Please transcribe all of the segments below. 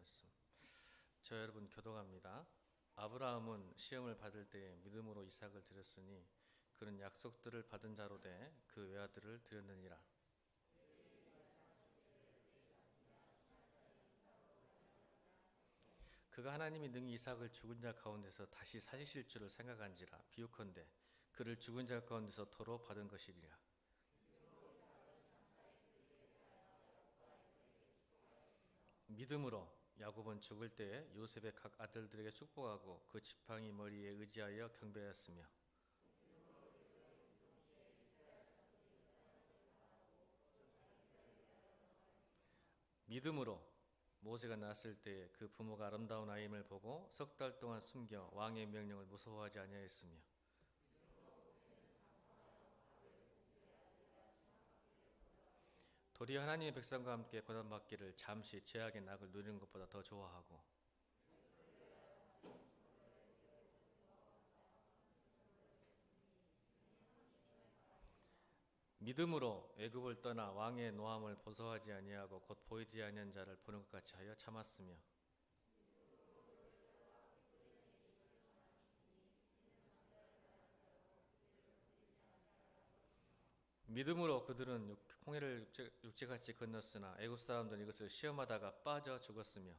말씀. 저 여러분 교도갑니다. 아브라함은 시험을 받을 때 믿음으로 이삭을 드렸으니 그는 약속들을 받은 자로 돼 그 외아들을 드렸느니라. 그가 하나님이 능히 이삭을 죽은 자 가운데서 다시 사시실 줄을 생각한지라. 비유컨대 그를 죽은 자 가운데서 토로 받은 것이리라. 믿음으로 야곱은 죽을 때에 요셉의 각 아들들에게 축복하고 그 지팡이 머리에 의지하여 경배하였으며, 믿음으로 모세가 낳았을 때 그 부모가 아름다운 아임을 보고 석 달 동안 숨겨 왕의 명령을 무서워하지 아니하였으며, 도리어 하나님의 백성과 함께 고난받기를 잠시 죄악의 낙을 누리는 것보다 더 좋아하고, 믿음으로 애굽을 떠나 왕의 노함을 보소하지 아니하고 곧 보이지 아니한 자를 보는 것 같이 하여 참았으며, 믿음으로 그들은 홍해를 육지같이 건넜으나 애굽 사람들은 이것을 시험하다가 빠져 죽었으며,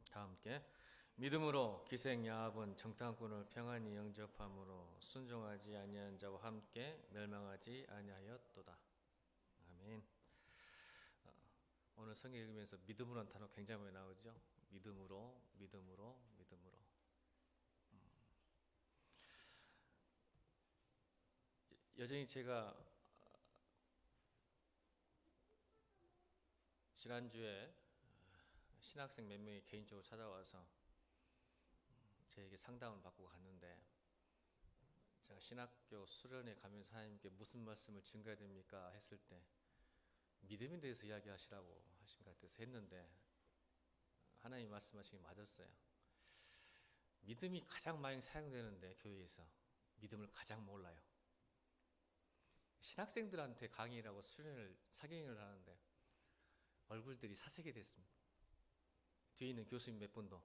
다 함께 믿음으로 기생 야합은 정탐꾼을 평안히 영접함으로 순종하지 아니한 자와 함께 멸망하지 아니하였도다. 아멘. 오늘 성경 읽으면서 믿음으로는 단어 굉장히 많이 나오죠. 믿음으로, 믿음으로, 믿음으로. 여전히 제가 지난주에 신학생 몇 명이 개인적으로 찾아와서 저에게 상담을 받고 갔는데, 제가 신학교 수련회 가면서 하나님께 무슨 말씀을 증거해야 됩니까 했을 때 믿음에 대해서 이야기하시라고 하신 것 같아서 했는데, 하나님 말씀하신 게 맞았어요. 믿음이 가장 많이 사용되는데 교회에서 믿음을 가장 몰라요. 신학생들한테 강의라고 수련을 사경을 하는데 얼굴들이 사색이 됐습니다. 뒤에 있는 교수님 몇 분도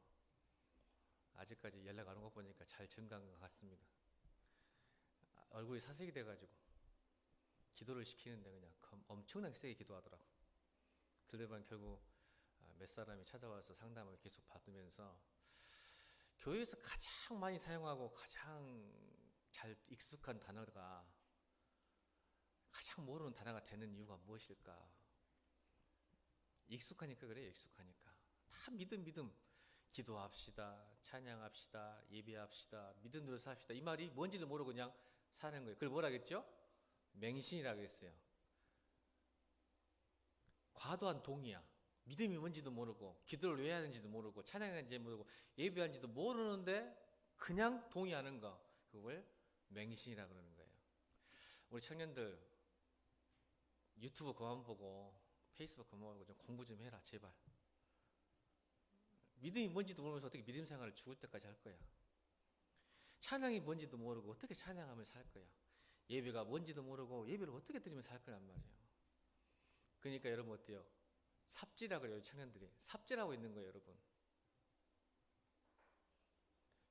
아직까지 연락 안 온 거 보니까 잘 증가한 것 같습니다. 얼굴이 사색이 돼가지고 기도를 시키는데 그냥 엄청나게 세게 기도하더라고. 그러더니 결국 몇 사람이 찾아와서 상담을 계속 받으면서 교회에서 가장 많이 사용하고 가장 잘 익숙한 단어가 가장 모르는 단어가 되는 이유가 무엇일까? 익숙하니까 그래요. 익숙하니까. 다 믿음. 기도합시다. 찬양합시다. 예배합시다. 믿음으로 삽시다. 이 말이 뭔지도 모르고 그냥 사는 거예요. 그걸 뭐라 그랬죠? 맹신이라고 했어요. 과도한 동의야. 믿음이 뭔지도 모르고 기도를 왜 하는지도 모르고 찬양하는지 모르고 예배하는지도 모르는데 그냥 동의하는 거. 그걸 맹신이라고 그러는 거예요. 우리 청년들 유튜브 그만 보고 페이스북 그만 보고 좀 공부 좀 해라 제발. 믿음이 뭔지도 모르면서 어떻게 믿음 생활을 죽을 때까지 할 거야. 찬양이 뭔지도 모르고 어떻게 찬양하면서 살 거야. 예배가 뭔지도 모르고 예배를 어떻게 드리면서 살 거란 말이에요. 그러니까 여러분 어때요? 삽질하고 그래요. 청년들이 삽질하고 있는 거예요. 여러분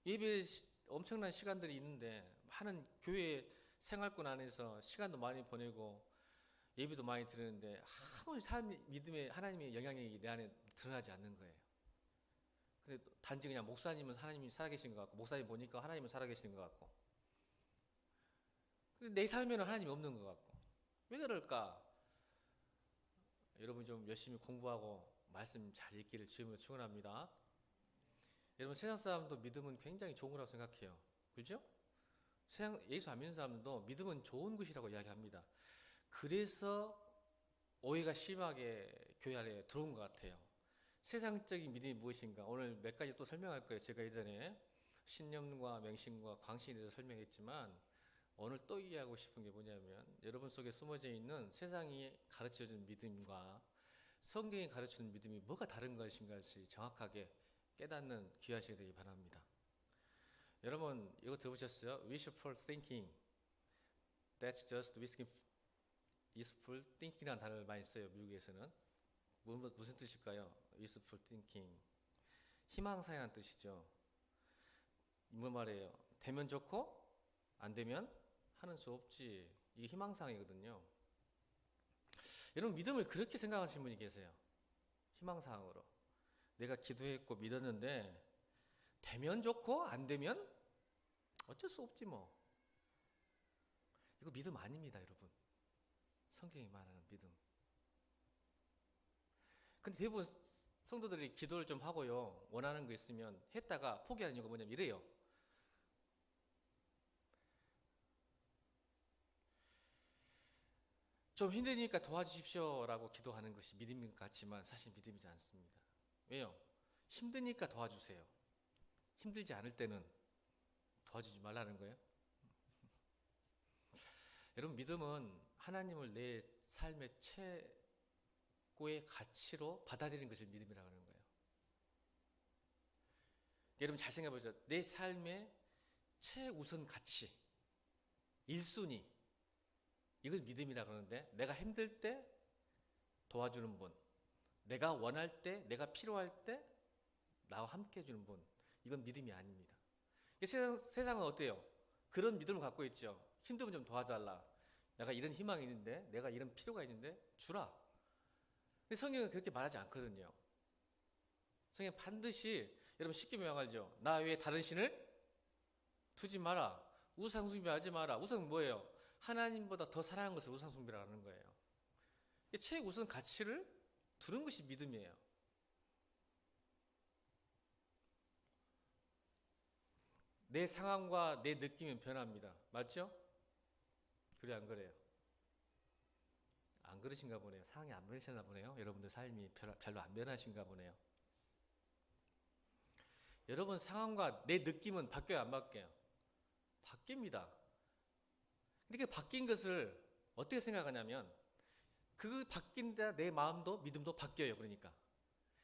예배 엄청난 시간들이 있는데 많은 교회 생활권 안에서 시간도 많이 보내고 예배도 많이 드리는데 아무리 삶 믿음의 하나님의 영향력이 내 안에 드러나지 않는 거예요. 근데 단지 그냥 목사님은 하나님이 살아계신 것 같고 목사님 보니까 하나님은 살아계신 것 같고 근데 내 삶에는 하나님이 없는 것 같고 왜 그럴까? 여러분 좀 열심히 공부하고 말씀 잘 읽기를 주님으로 축원합니다. 여러분 세상 사람도 믿음은 굉장히 좋은 거라고 생각해요. 그렇죠? 세상 예수 안 믿는 사람들도 믿음은 좋은 것이라고 이야기합니다. 그래서 오해가 심하게 교회 안에 들어온 것 같아요. 세상적인 믿음이 무엇인가? 오늘 몇 가지 또 설명할 거예요. 제가 예전에 신념과 맹신과 광신에 대해서 설명했지만 오늘 또 이해하고 싶은 게 뭐냐면 여러분 속에 숨어져 있는 세상이 가르쳐준 믿음과 성경이 가르치는 믿음이 뭐가 다른 것인가를 정확하게 깨닫는 귀한 시간이 되기 바랍니다. 여러분 이거 들어보셨어요? Wishful thinking. That's just wishful thinking이라는 단어를 많이 써요. 미국에서는. 무슨 뜻일까요? wishful thinking. 희망사항이라는 뜻이죠. 뭐 말이에요? 되면 좋고 안 되면 하는 수 없지. 이게 희망사항이거든요. 여러분 믿음을 그렇게 생각하시는 분이 계세요. 희망사항으로. 내가 기도했고 믿었는데 되면 좋고 안 되면 어쩔 수 없지 뭐. 이거 믿음 아닙니다, 여러분. 성경이 말하는 믿음. 근데 대부분 성도들이 기도를 좀 하고요, 원하는 거 있으면 했다가 포기하는 이유가 뭐냐면 이래요. 좀 힘드니까 도와주십시오라고 기도하는 것이 믿음 같지만 사실 믿음이지 않습니다. 왜요? 힘드니까 도와주세요. 힘들지 않을 때는 도와주지 말라는 거예요. 여러분 믿음은 하나님을 내 삶의 최고의 가치로 받아들이는 것을 믿음이라고 하는 거예요. 여러분 잘 생각해 보세요. 내 삶의 최우선 가치, 1순위, 이걸 믿음이라고 하는데, 내가 힘들 때 도와주는 분, 내가 원할 때, 내가 필요할 때 나와 함께 해주는 분, 이건 믿음이 아닙니다. 세상은 어때요? 그런 믿음을 갖고 있죠. 힘들면 좀 도와달라. 내가 이런 희망이 있는데, 내가 이런 필요가 있는데 주라. 근데 성경은 그렇게 말하지 않거든요. 성경은 반드시, 여러분 쉽게 명하죠. 나 외에 다른 신을 두지 마라. 우상숭배하지 마라. 우상은 뭐예요? 하나님보다 더 사랑하는 것을 우상숭배라고 하는 거예요. 최우선 가치를 두는 것이 믿음이에요. 내 상황과 내 느낌은 변합니다. 맞죠? 그래 안 그래요? 안 그러신가 보네요. 상황이 안 변하시나 보네요. 여러분들 삶이 별로 안 변하신가 보네요. 여러분 상황과 내 느낌은 바뀌어요, 안 바뀌어요? 바뀝니다. 근데 그 바뀐 것을 어떻게 생각하냐면, 그 바뀐다 내 마음도 믿음도 바뀌어요. 그러니까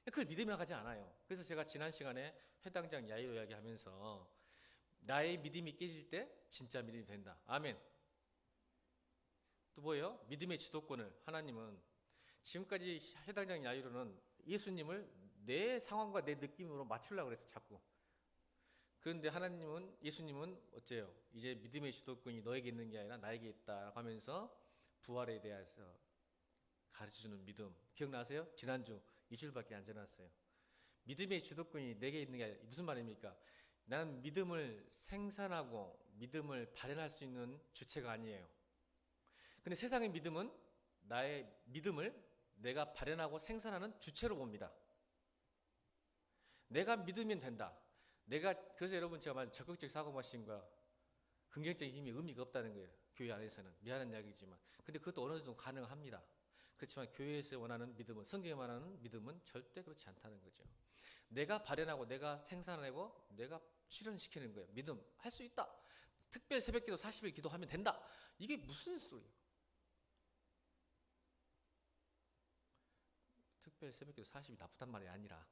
그걸 믿음이라고 하지 않아요. 그래서 제가 지난 시간에 회당장 야이로 이야기하면서 나의 믿음이 깨질 때 진짜 믿음이 된다. 아멘. 또 뭐예요? 믿음의 주도권을 하나님은, 지금까지 회당장 야이로는 예수님을 내 상황과 내 느낌으로 맞추려고 그랬어 자꾸. 그런데 하나님은, 예수님은 어째요? 이제 믿음의 주도권이 너에게 있는 게 아니라 나에게 있다라고 하면서 부활에 대해서 가르쳐주는 믿음. 기억나세요? 지난주 2주일밖에 안 지났어요. 믿음의 주도권이 내게 있는 게 아니라, 무슨 말입니까? 나는 믿음을 생산하고 믿음을 발현할 수 있는 주체가 아니에요. 근데 세상의 믿음은 나의 믿음을 내가 발현하고 생산하는 주체로 봅니다. 내가 믿으면 된다. 그래서 여러분 제가 말한 적극적 사고방식과 긍정적인 힘이 의미가 없다는 거예요. 교회 안에서는. 미안한 이야기지만. 근데 그것도 어느 정도 가능합니다. 그렇지만 교회에서 원하는 믿음은, 성경에 말하는 믿음은 절대 그렇지 않다는 거죠. 내가 발현하고 내가 생산하고 내가 실현시키는 거예요. 믿음 할 수 있다. 특별 새벽기도 40일 기도하면 된다. 이게 무슨 소리예요? 특별 새벽기도 40이 나쁘단 말이 아니라,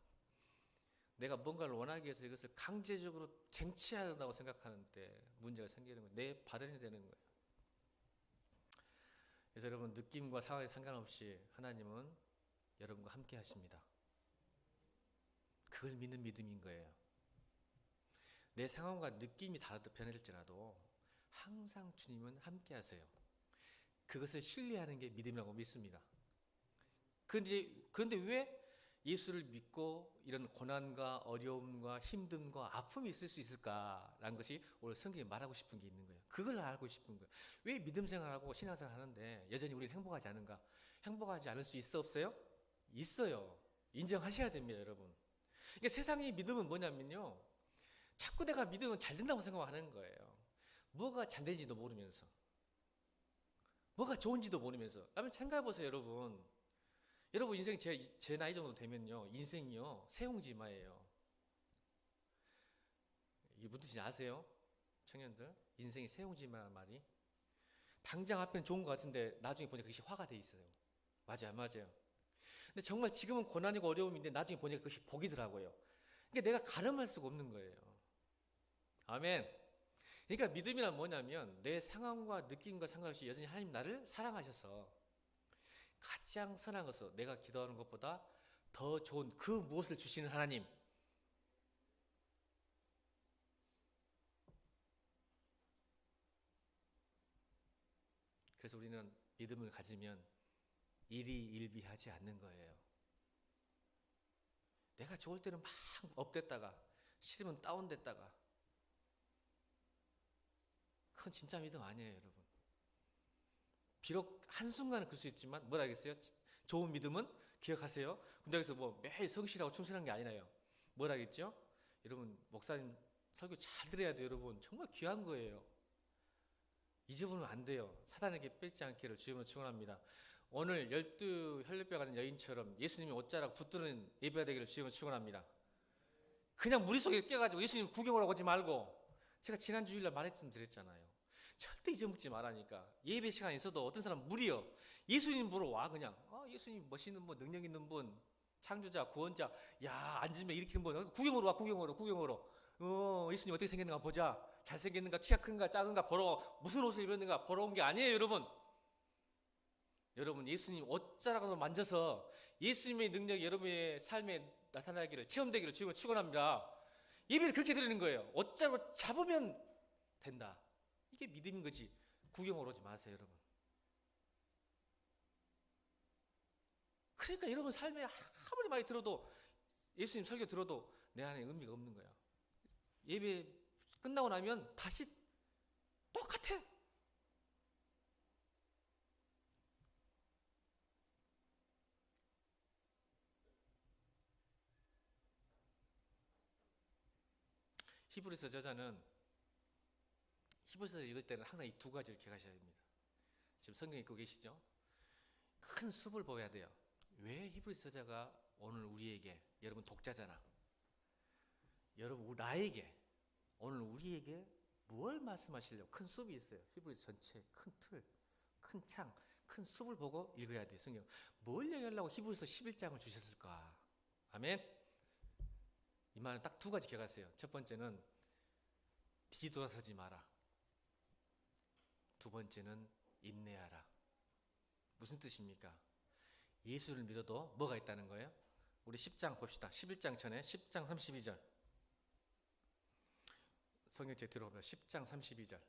내가 뭔가를 원하기 위해서 이것을 강제적으로 쟁취해야 된다고 생각하는 때 문제가 생기는 거예요. 내 발현이 되는 거예요. 그래서 여러분 느낌과 상황에 상관없이 하나님은 여러분과 함께 하십니다. 그걸 믿는 믿음인 거예요. 내 상황과 느낌이 다르듯 변할지라도 항상 주님은 함께 하세요. 그것을 신뢰하는 게 믿음이라고 믿습니다. 그런데 왜 예수를 믿고 이런 고난과 어려움과 힘듦과 아픔이 있을 수 있을까라는 것이 오늘 성경이 말하고 싶은 게 있는 거예요. 그걸 알고 싶은 거예요. 왜 믿음 생활하고 신앙생활 하는데 여전히 우리는 행복하지 않은가? 행복하지 않을 수 있어 없어요? 있어요. 인정하셔야 됩니다, 여러분. 그러니까 세상의 믿음은 뭐냐면요, 자꾸 내가 믿으면 잘 된다고 생각하는 거예요. 뭐가 잘 되는지도 모르면서, 뭐가 좋은지도 모르면서. 한번 생각해 보세요, 여러분. 여러분 인생 제 나이 정도 되면요, 인생이요 새옹지마예요. 이게 무슨 뜻인지 아세요? 청년들, 인생이 새옹지마란 말이, 당장 앞에는 좋은 것 같은데 나중에 보니까 그것이 화가 돼 있어요. 맞아요. 근데 정말 지금은 고난이고 어려움인데 나중에 보니까 그것이 복이더라고요. 그러니까 내가 가늠할 수가 없는 거예요. 아멘. 그러니까 믿음이란 뭐냐면 내 상황과 느낌과 상관없이 여전히 하나님 나를 사랑하셔서 가장 선한 것을 내가 기도하는 것보다 더 좋은 그 무엇을 주시는 하나님, 그래서 우리는 믿음을 가지면 일희일비하지 않는 거예요. 내가 좋을 때는 막 업됐다가 싫으면 다운됐다가, 그건 진짜 믿음 아니에요, 여러분. 비록 한순간은 그럴 수 있지만 뭐라 하겠어요? 좋은 믿음은 기억하세요. 근데 여기서 뭐 매일 성실하고 충실한 게 아니라요. 뭐라 하겠죠? 여러분, 목사님 설교 잘 들어야 돼요. 여러분, 정말 귀한 거예요. 잊어보면 안 돼요. 사단에게 뺏지 않기를 주님으로 축원합니다. 오늘 12 혈류뼈 가진 여인처럼 예수님이 옷자락 붙드는 예배가 되기를 주님으로 축원합니다. 그냥 무리 속에 껴가지고 예수님 구경을 하고 오지 말고, 제가 지난 주일날 말씀드렸잖아요. 절대 잊어먹지 말라니까. 예배 시간에 있어도 어떤 사람 무리요. 예수님 보러 와 그냥. 예수님 멋있는 분, 능력 있는 분, 창조자, 구원자. 야, 앉으면 일으키는 분. 구경으로 와, 구경으로. 예수님 어떻게 생겼는가 보자. 잘생겼는가, 키가 큰가, 작은가 보러, 무슨 옷을 입었는가 보러 온 게 아니에요, 여러분. 여러분, 예수님 옷자락으로 만져서 예수님의 능력이 여러분의 삶에 나타나기를, 체험되기를 주님을 축원합니다. 예배를 그렇게 드리는 거예요. 옷자락으로 잡으면 된다. 이게 믿음인 거지. 구경으로 오지 마세요, 여러분. 그러니까 여러분 삶에 아무리 많이 들어도, 예수님 설교 들어도 내 안에 의미가 없는 거야. 예배 끝나고 나면 다시 똑같아. 히브리서 저자는 히브리서 읽을 때는 항상 이 두 가지를 기억하셔야 됩니다. 지금 성경 읽고 계시죠? 큰 숲을 보여야 돼요. 왜 히브리서 저자가 오늘 우리에게, 여러분 독자잖아, 여러분 나에게 오늘 우리에게 뭘 말씀하시려고 큰 숲이 있어요. 히브리서 전체 큰 틀, 큰 창, 큰 숲을 보고 읽어야 돼요. 성경 뭘 얘기하려고 히브리서 11장을 주셨을까? 아멘. 이 말은 딱 두 가지 기억하세요. 첫 번째는 뒤돌아서지 마라. 두 번째는 인내하라. 무슨 뜻입니까? 예수를 믿어도 뭐가 있다는 거예요? 우리 10장 봅시다. 11장 전에 10장 32절. 성경책 들어보면 10장 32절.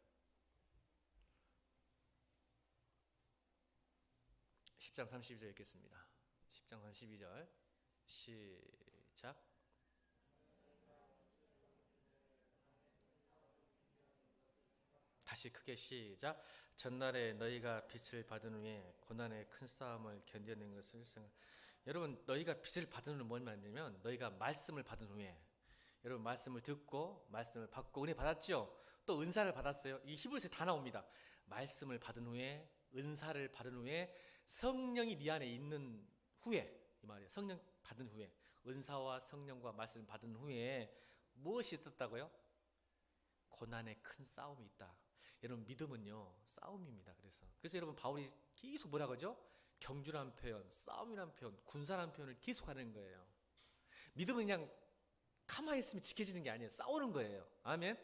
10장 32절 읽겠습니다. 10장 32절 시작. 다시 크게 시작. 전날에 너희가 빚을 받은 후에 고난의 큰 싸움을 견뎌낸 것을 생각. 여러분, 너희가 빚을 받은 후는 뭔 말이냐면, 너희가 말씀을 받은 후에, 여러분 말씀을 듣고 말씀을 받고 은혜 받았죠. 또 은사를 받았어요. 이 히브리서에 다 나옵니다. 말씀을 받은 후에, 은사를 받은 후에, 성령이 네 안에 있는 후에, 이 말이에요. 성령 받은 후에, 은사와 성령과 말씀을 받은 후에 무엇이 있었다고요? 고난의 큰 싸움이 있다. 여러분, 믿음은요 싸움입니다. 그래서 여러분, 바울이 계속 뭐라 그러죠? 경주라는 표현, 싸움이라는 표현, 군사라는 표현을 계속 하는 거예요. 믿음은 그냥 가만히 있으면 지켜지는 게 아니에요. 싸우는 거예요. 아멘.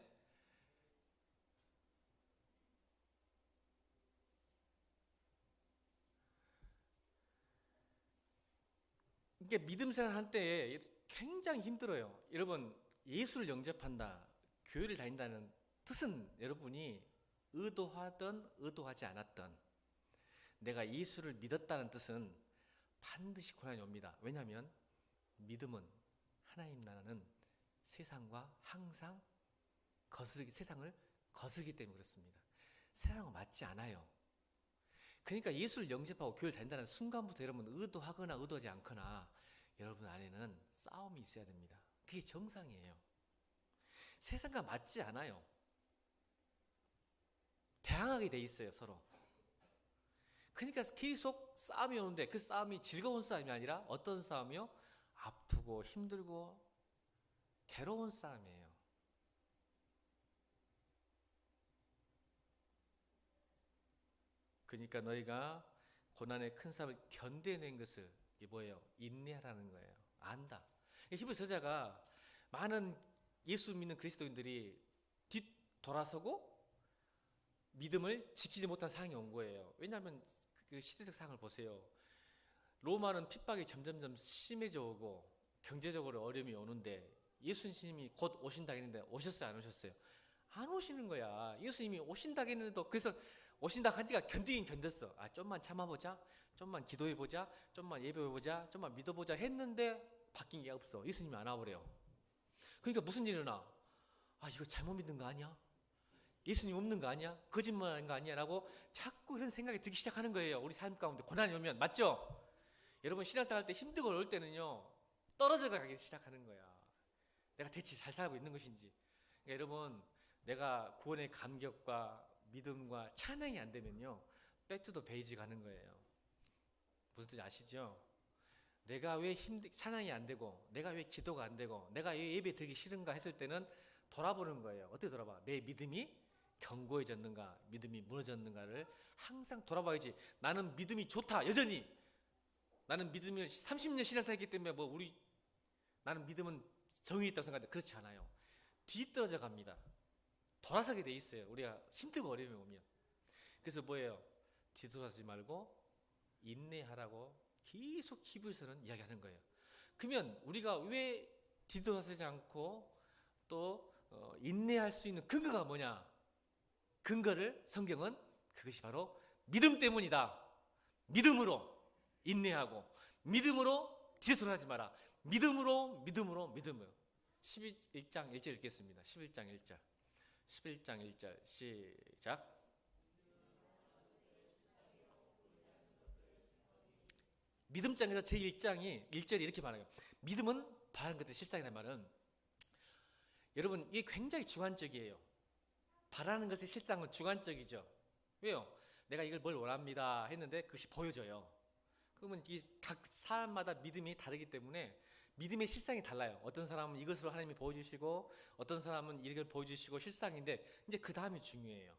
이게 믿음 생활 할 때 굉장히 힘들어요. 여러분, 예수를 영접한다, 교회를 다닌다는 뜻은 여러분이 의도하든 의도하지 않았든 내가 예수를 믿었다는 뜻은 반드시 고난이 옵니다. 왜냐하면 믿음은 하나님 나라는 세상과 항상 세상을 거스르기 때문에 그렇습니다. 세상과 맞지 않아요. 그러니까 예수를 영접하고 교회를 다닌다는 순간부터 여러분 의도하거나 의도하지 않거나 여러분 안에는 싸움이 있어야 됩니다. 그게 정상이에요. 세상과 맞지 않아요. 대항하게 돼 있어요, 서로. 그러니까 계속 싸움이 오는데 그 싸움이 즐거운 싸움이 아니라 어떤 싸움이요? 아프고 힘들고 괴로운 싸움이에요. 그러니까 너희가 고난의 큰 싸움을 견뎌낸 것을, 이게 뭐예요? 인내하라는 거예요. 안다. 히브리서 저자가 많은 예수 믿는 그리스도인들이 뒤돌아서고 믿음을 지키지 못한 상황이 온 거예요. 왜냐하면 그 시대적 상황을 보세요. 로마는 핍박이 점점점 심해져 오고 경제적으로 어려움이 오는데 예수님이 곧 오신다 했는데 오셨어요, 안 오셨어요? 안 오시는 거야. 예수님이 오신다 했는데도, 그래서 오신다 하니까 견디긴 견뎠어. 아, 좀만 참아보자, 좀만 기도해보자, 좀만 예배해보자, 좀만 믿어보자 했는데 바뀐 게 없어. 예수님이 안 와버려요. 그러니까 무슨 일이 일어나? 아, 이거 잘못 믿는 거 아니야? 예수님 없는 거 아니야? 거짓말하는 거 아니야? 라고 자꾸 이런 생각이 들기 시작하는 거예요. 우리 삶 가운데 고난이 오면. 맞죠? 여러분, 신앙생활 할 때 힘들고 어려울 때는요, 떨어져 가기 시작하는 거야. 내가 대체 잘 살고 있는 것인지. 그러니까 여러분, 내가 구원의 감격과 믿음과 찬양이 안 되면요, 백투더 베이지 가는 거예요. 무슨 뜻인지 아시죠? 내가 왜 찬양이 안 되고, 내가 왜 기도가 안 되고, 내가 왜 예배 드리기 싫은가 했을 때는 돌아보는 거예요. 어떻게 돌아봐? 내 믿음이 견고해졌는가, 믿음이 무너졌는가를 항상 돌아봐야지. 나는 믿음이 좋다, 여전히. 나는 믿음이 30년 신앙생활했기 때문에 나는 믿음은 정이 있다고 생각하는데 그렇지 않아요. 뒤떨어져 갑니다. 돌아서게 돼 있어요. 우리가 힘들고 어려움이 오면. 그래서 뭐예요? 뒤돌아서지 말고 인내하라고 계속 히브리서는 이야기하는 거예요. 그러면 우리가 왜 뒤돌아서지 않고 또 인내할 수 있는 근거가 뭐냐? 근거를 성경은 그것이 바로 믿음 때문이다. 믿음으로 인내하고, 믿음으로 뒤돌아서지 마라. 믿음으로. 11장 1절 읽겠습니다. 11장 1절. 11장 1절 시작. 믿음장에서 제1장이 1절이 이렇게 말해요. 믿음은 바라는 것들이 실상이라는 말은, 여러분, 이게 굉장히 주관적이에요. 바라는 것의 실상은 주관적이죠. 왜요? 내가 이걸 뭘 원합니다 했는데 그것이 보여져요. 그러면 이 각 사람마다 믿음이 다르기 때문에 믿음의 실상이 달라요. 어떤 사람은 이것으로 하나님이 보여주시고, 어떤 사람은 이걸 보여주시고 실상인데, 이제 그 다음이 중요해요.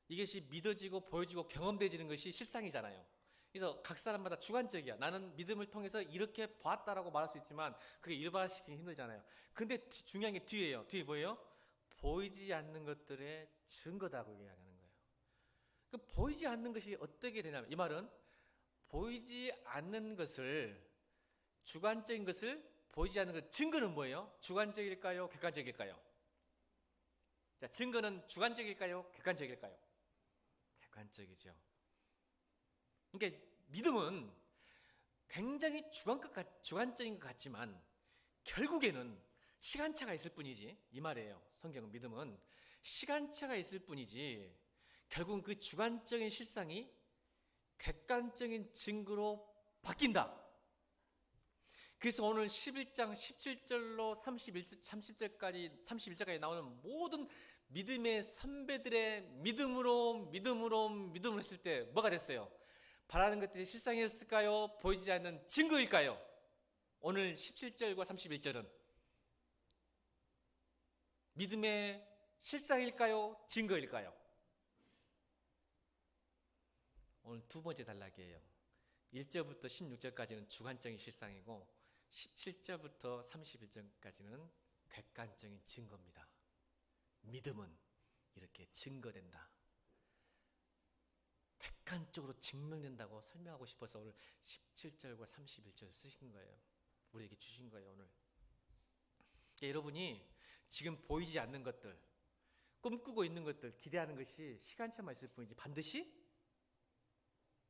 이것이 믿어지고 보여지고 경험되지는 것이 실상이잖아요. 그래서 각 사람마다 주관적이야. 나는 믿음을 통해서 이렇게 봤다라고 말할 수 있지만 그게 일반화시키기 힘들잖아요. 근데 중요한 게 뒤에요. 뒤에 뭐예요? 보이지 않는 것들의 증거다고 이야기하는 거예요. 그 보이지 않는 것이 어떻게 되냐면, 이 말은 보이지 않는 것을, 주관적인 것을 보이지 않는 것, 증거는 뭐예요? 주관적일까요? 객관적일까요? 자, 증거는 주관적일까요? 객관적일까요? 객관적이죠. 그러니까 믿음은 굉장히 주관적인 것 같지만 결국에는 시간차가 있을 뿐이지, 이 말이에요. 성경은 믿음은 시간차가 있을 뿐이지 결국은 그 주관적인 실상이 객관적인 증거로 바뀐다. 그래서 오늘 11장 17절로 31절까지 나오는 모든 믿음의 선배들의 믿음으로 했을 때 뭐가 됐어요? 바라는 것들이 실상이었을까요? 보이지 않는 증거일까요? 오늘 17절과 31절은 믿음의 실상일까요? 증거일까요? 오늘 두 번째 단락이에요. 1절부터 16절까지는 주관적인 실상이고 17절부터 31절까지는 객관적인 증거입니다. 믿음은 이렇게 증거된다, 객관적으로 증명된다고 설명하고 싶어서 오늘 17절과 31절 쓰신 거예요. 우리에게 주신 거예요. 오늘 여러분이 지금 보이지 않는 것들, 꿈꾸고 있는 것들, 기대하는 것이 시간차만 있을 뿐이지 반드시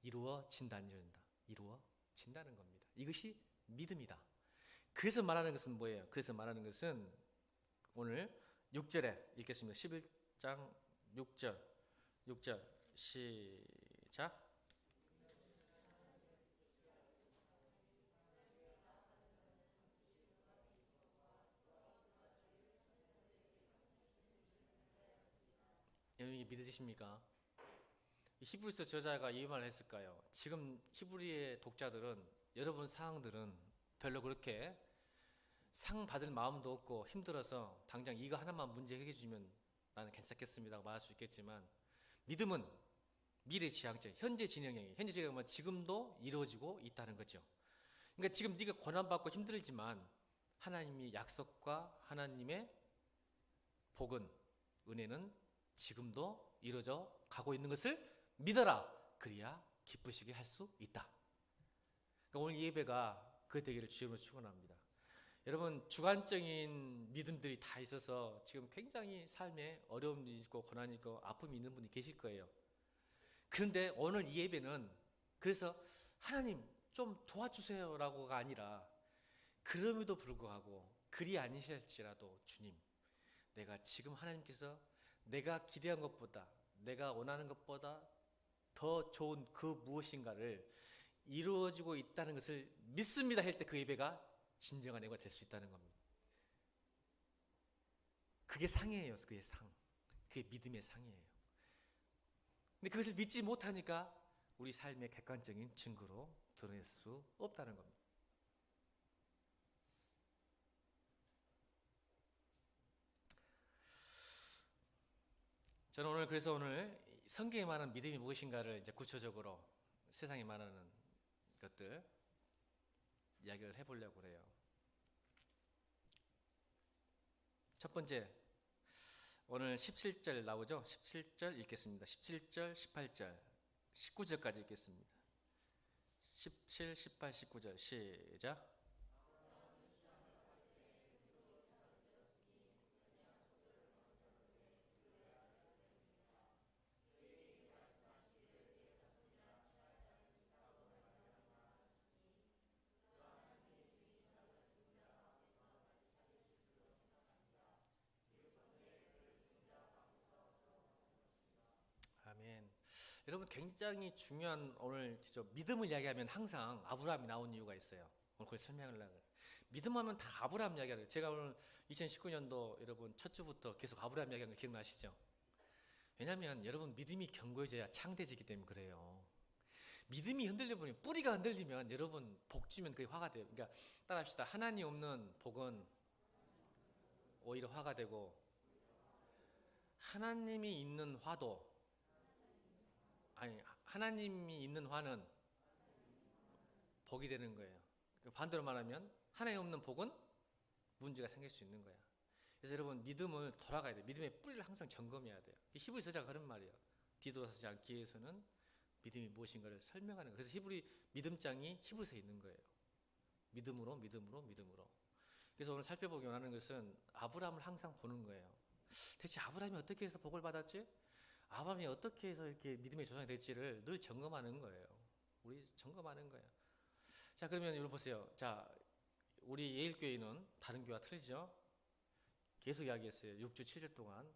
이루어진다는 겁니다. 이것이 믿음이다. 그래서 말하는 것은 뭐예요? 그래서 말하는 것은 오늘 6절에 읽겠습니다. 11장 6절 시작. 여러분이 믿으십니까? 히브리서 저자가 이 말을 했을까요? 지금 히브리의 독자들은, 여러분 상황들은 별로 그렇게 상 받을 마음도 없고 힘들어서 당장 이거 하나만 문제 해결해 주면 나는 괜찮겠습니다 말할 수 있겠지만, 믿음은 미래지향적, 현재 진행형이에요. 현재 진행은 지금도 이루어지고 있다는 거죠. 그러니까 지금 네가 고난받고 힘들지만 하나님의 약속과 하나님의 복은, 은혜는 지금도 이루어져 가고 있는 것을 믿어라. 그래야 기쁘시게 할 수 있다. 그러니까 오늘 이 예배가 그 되기를 주님으로 축원합니다. 여러분 주관적인 믿음들이 다 있어서 지금 굉장히 삶에 어려움이 있고 고난이 있고 아픔이 있는 분이 계실 거예요. 그런데 오늘 이 예배는 그래서 하나님 좀 도와주세요라고가 아니라 그럼에도 불구하고 그리 아니실지라도 주님, 내가 지금 하나님께서 내가 기대한 것보다 내가 원하는 것보다 더 좋은 그 무엇인가를 이루어지고 있다는 것을 믿습니다 할 때 그 예배가 진정한 예배가 될 수 있다는 겁니다. 그게 상이에요. 그게 상. 그게 믿음의 상이에요. 근데 그것을 믿지 못하니까 우리 삶의 객관적인 증거로 드러낼 수 없다는 겁니다. 저는 오늘 그래서 오늘 성경에 말하는 믿음이 무엇인가를 이제 구체적으로 세상에 말하는 것들 이야기를 해보려고 그래요. 첫 번째, 오늘 17절 나오죠? 17절 읽겠습니다. 17절, 18절, 19절까지 읽겠습니다. 17, 18, 19절 시작. 아멘. 여러분 굉장히 중요한 오늘 믿음을 이야기하면 항상 아브라함이 나온 이유가 있어요. 오늘 그걸 설명하려고 해요. 믿음하면 다 아브라함 이야기하래요. 제가 오늘 2019년도 여러분 첫 주부터 계속 아브라함 이야기하는 거 기억나시죠? 왜냐하면 여러분 믿음이 견고해져야 창대지기 때문에 그래요. 믿음이 흔들려버리면 뿌리가 흔들리면 여러분 복 주면 그게 화가 돼요. 그러니까 따라합시다. 하나님 없는 복은 오히려 화가 되고 하나님이 있는 화도 아니 하나님이 있는 화는 복이 되는 거예요. 반대로 말하면 하나님 없는 복은 문제가 생길 수 있는 거야. 그래서 여러분 믿음을 돌아가야 돼요. 믿음의 뿌리를 항상 점검해야 돼요. 히브리서자가 그런 말이에요. 뒤돌아서지 않기 위해서는 믿음이 무엇인가를 설명하는 거예요. 그래서 히브리 믿음장이 히브리서에 있는 거예요. 믿음으로 믿음으로 믿음으로. 그래서 오늘 살펴보기 원하는 것은 아브라함을 항상 보는 거예요. 대체 아브라함이 어떻게 해서 복을 받았지? 아브라함이 어떻게 해서 이렇게 믿음의 조상이 될지를 늘 점검하는 거예요. 우리 점검하는 거예요. 자, 그러면 여러분 보세요. 자, 우리 예일교회는 다른 교회와 틀리죠? 계속 이야기했어요. 6주 7주 동안.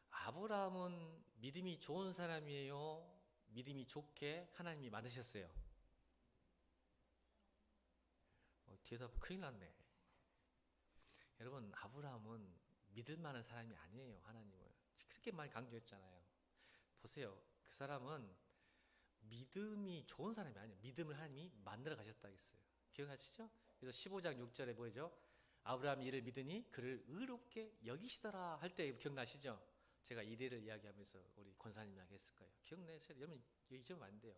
아브라함은 믿음이 좋은 사람이에요? 믿음이 좋게 하나님이 만드셨어요? 뒤에서 큰일 났네. 여러분, 아브라함은 믿을 만한 사람이 아니에요. 하나님을. 그렇게 많이 강조했잖아요. 보세요. 그 사람은 믿음이 좋은 사람이 아니에요. 믿음을 하나님이 만들어 가셨다 했어요. 기억하시죠? 그래서 15장 6절에 보이죠? 아브라함이 이를 믿으니 그를 의롭게 여기시더라 할 때 기억나시죠? 제가 이래를 이야기하면서 우리 권사님 이야기했을 거예요. 기억나세요? 여러분 잊으면 안 돼요.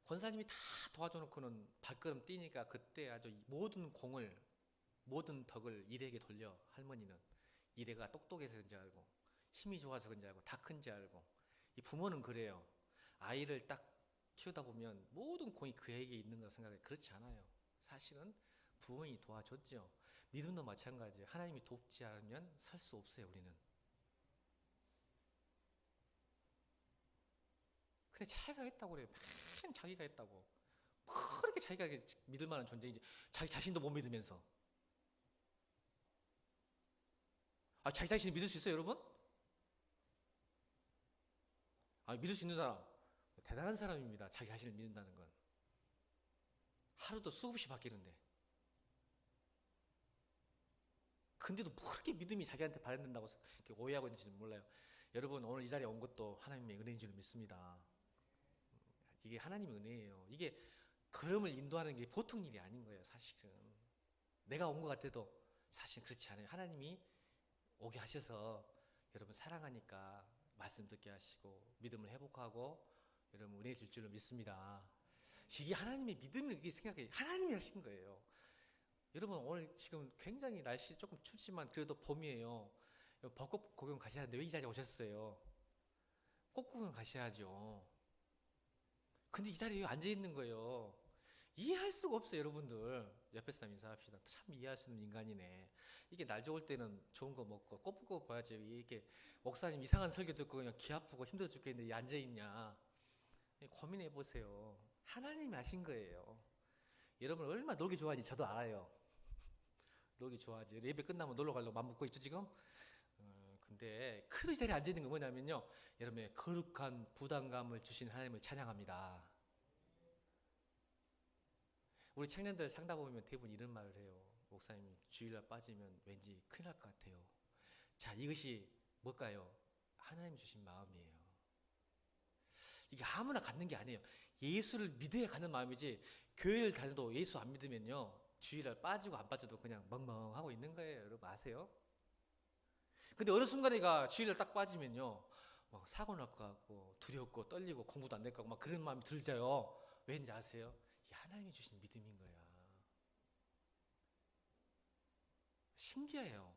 권사님이 다 도와줘 놓고는 발걸음 뛰니까 그때 아주 모든 공을 모든 덕을 이래에게 돌려. 할머니는 이래가 똑똑해서 그런지 알고 힘이 좋아서 그런지 알고 다 큰지 알고. 이 부모는 그래요. 아이를 딱 키우다 보면 모든 공이 그에게 있는 거 생각해. 그렇지 않아요. 사실은 부모님이 도와줬죠. 믿음도 마찬가지예요. 하나님이 돕지 않으면 설 수 없어요. 우리는. 근데 자기가 했다고 그래요. 맨 자기가 했다고. 그렇게 자기가 믿을 만한 존재인지 자기 자신도 못 믿으면서. 자기 자신이 믿을 수 있어요, 여러분? 믿을 수 있는 사람 대단한 사람입니다. 자기 자신을 믿는다는 건. 하루도 수없이 바뀌는데. 근데도 그렇게 믿음이 자기한테 발현된다고 이렇게 오해하고 있는지는 몰라요. 여러분 오늘 이 자리에 온 것도 하나님의 은혜인 줄 믿습니다. 이게 하나님의 은혜예요. 이게 걸음을 인도하는 게 보통 일이 아닌 거예요. 사실은 내가 온 것 같아도 사실 그렇지 않아요. 하나님이 오게 하셔서 여러분 사랑하니까 말씀 듣게 하시고 믿음을 회복하고 여러분 은혜 줄 줄로 믿습니다. 이게 하나님의 믿음을 이렇게 생각해. 하나님이 하신 거예요. 여러분 오늘 지금 굉장히 날씨 조금 춥지만 그래도 봄이에요. 벚꽃 구경 가셔야 하는데 왜 이 자리에 오셨어요? 꽃 구경 가셔야죠. 근데 이 자리에 앉아 있는 거예요. 이해할 수가 없어요, 여러분들. 옆에 사람 인사합시다. 참 이해할 수 있는 인간이네. 이게 날 좋을 때는 좋은 거 먹고 꼬부꼬부 봐야지. 이게 목사님 이상한 설교 듣고 그냥 귀 아프고 힘들어 죽겠는데 이 앉아 있냐? 고민해 보세요. 하나님이 하신 거예요. 여러분 얼마나 놀기 좋아하는지 저도 알아요. 놀기 좋아하지. 예배 끝나면 놀러 가려고 맘 먹고 있죠 지금. 근데 큰 자리에 앉아 있는 건 뭐냐면요, 여러분의 거룩한 부담감을 주신 하나님을 찬양합니다. 우리 청년들 상담 보면 대부분 이런 말을 해요. 목사님 주일날 빠지면 왠지 큰일 날 것 같아요. 자, 이것이 뭘까요? 하나님 주신 마음이에요. 이게 아무나 갖는 게 아니에요. 예수를 믿어야 갖는 마음이지, 교회를 다녀도 예수 안 믿으면요 주일날 빠지고 안 빠져도 그냥 멍멍하고 있는 거예요. 여러분 아세요? 근데 어느 순간에가 주일날 딱 빠지면요 막 사고 날 것 같고 두렵고 떨리고 공부도 안 될 것 같고 막 그런 마음이 들져요. 왠지 아세요? 이게 하나님이 주신 믿음인 거야. 신기해요.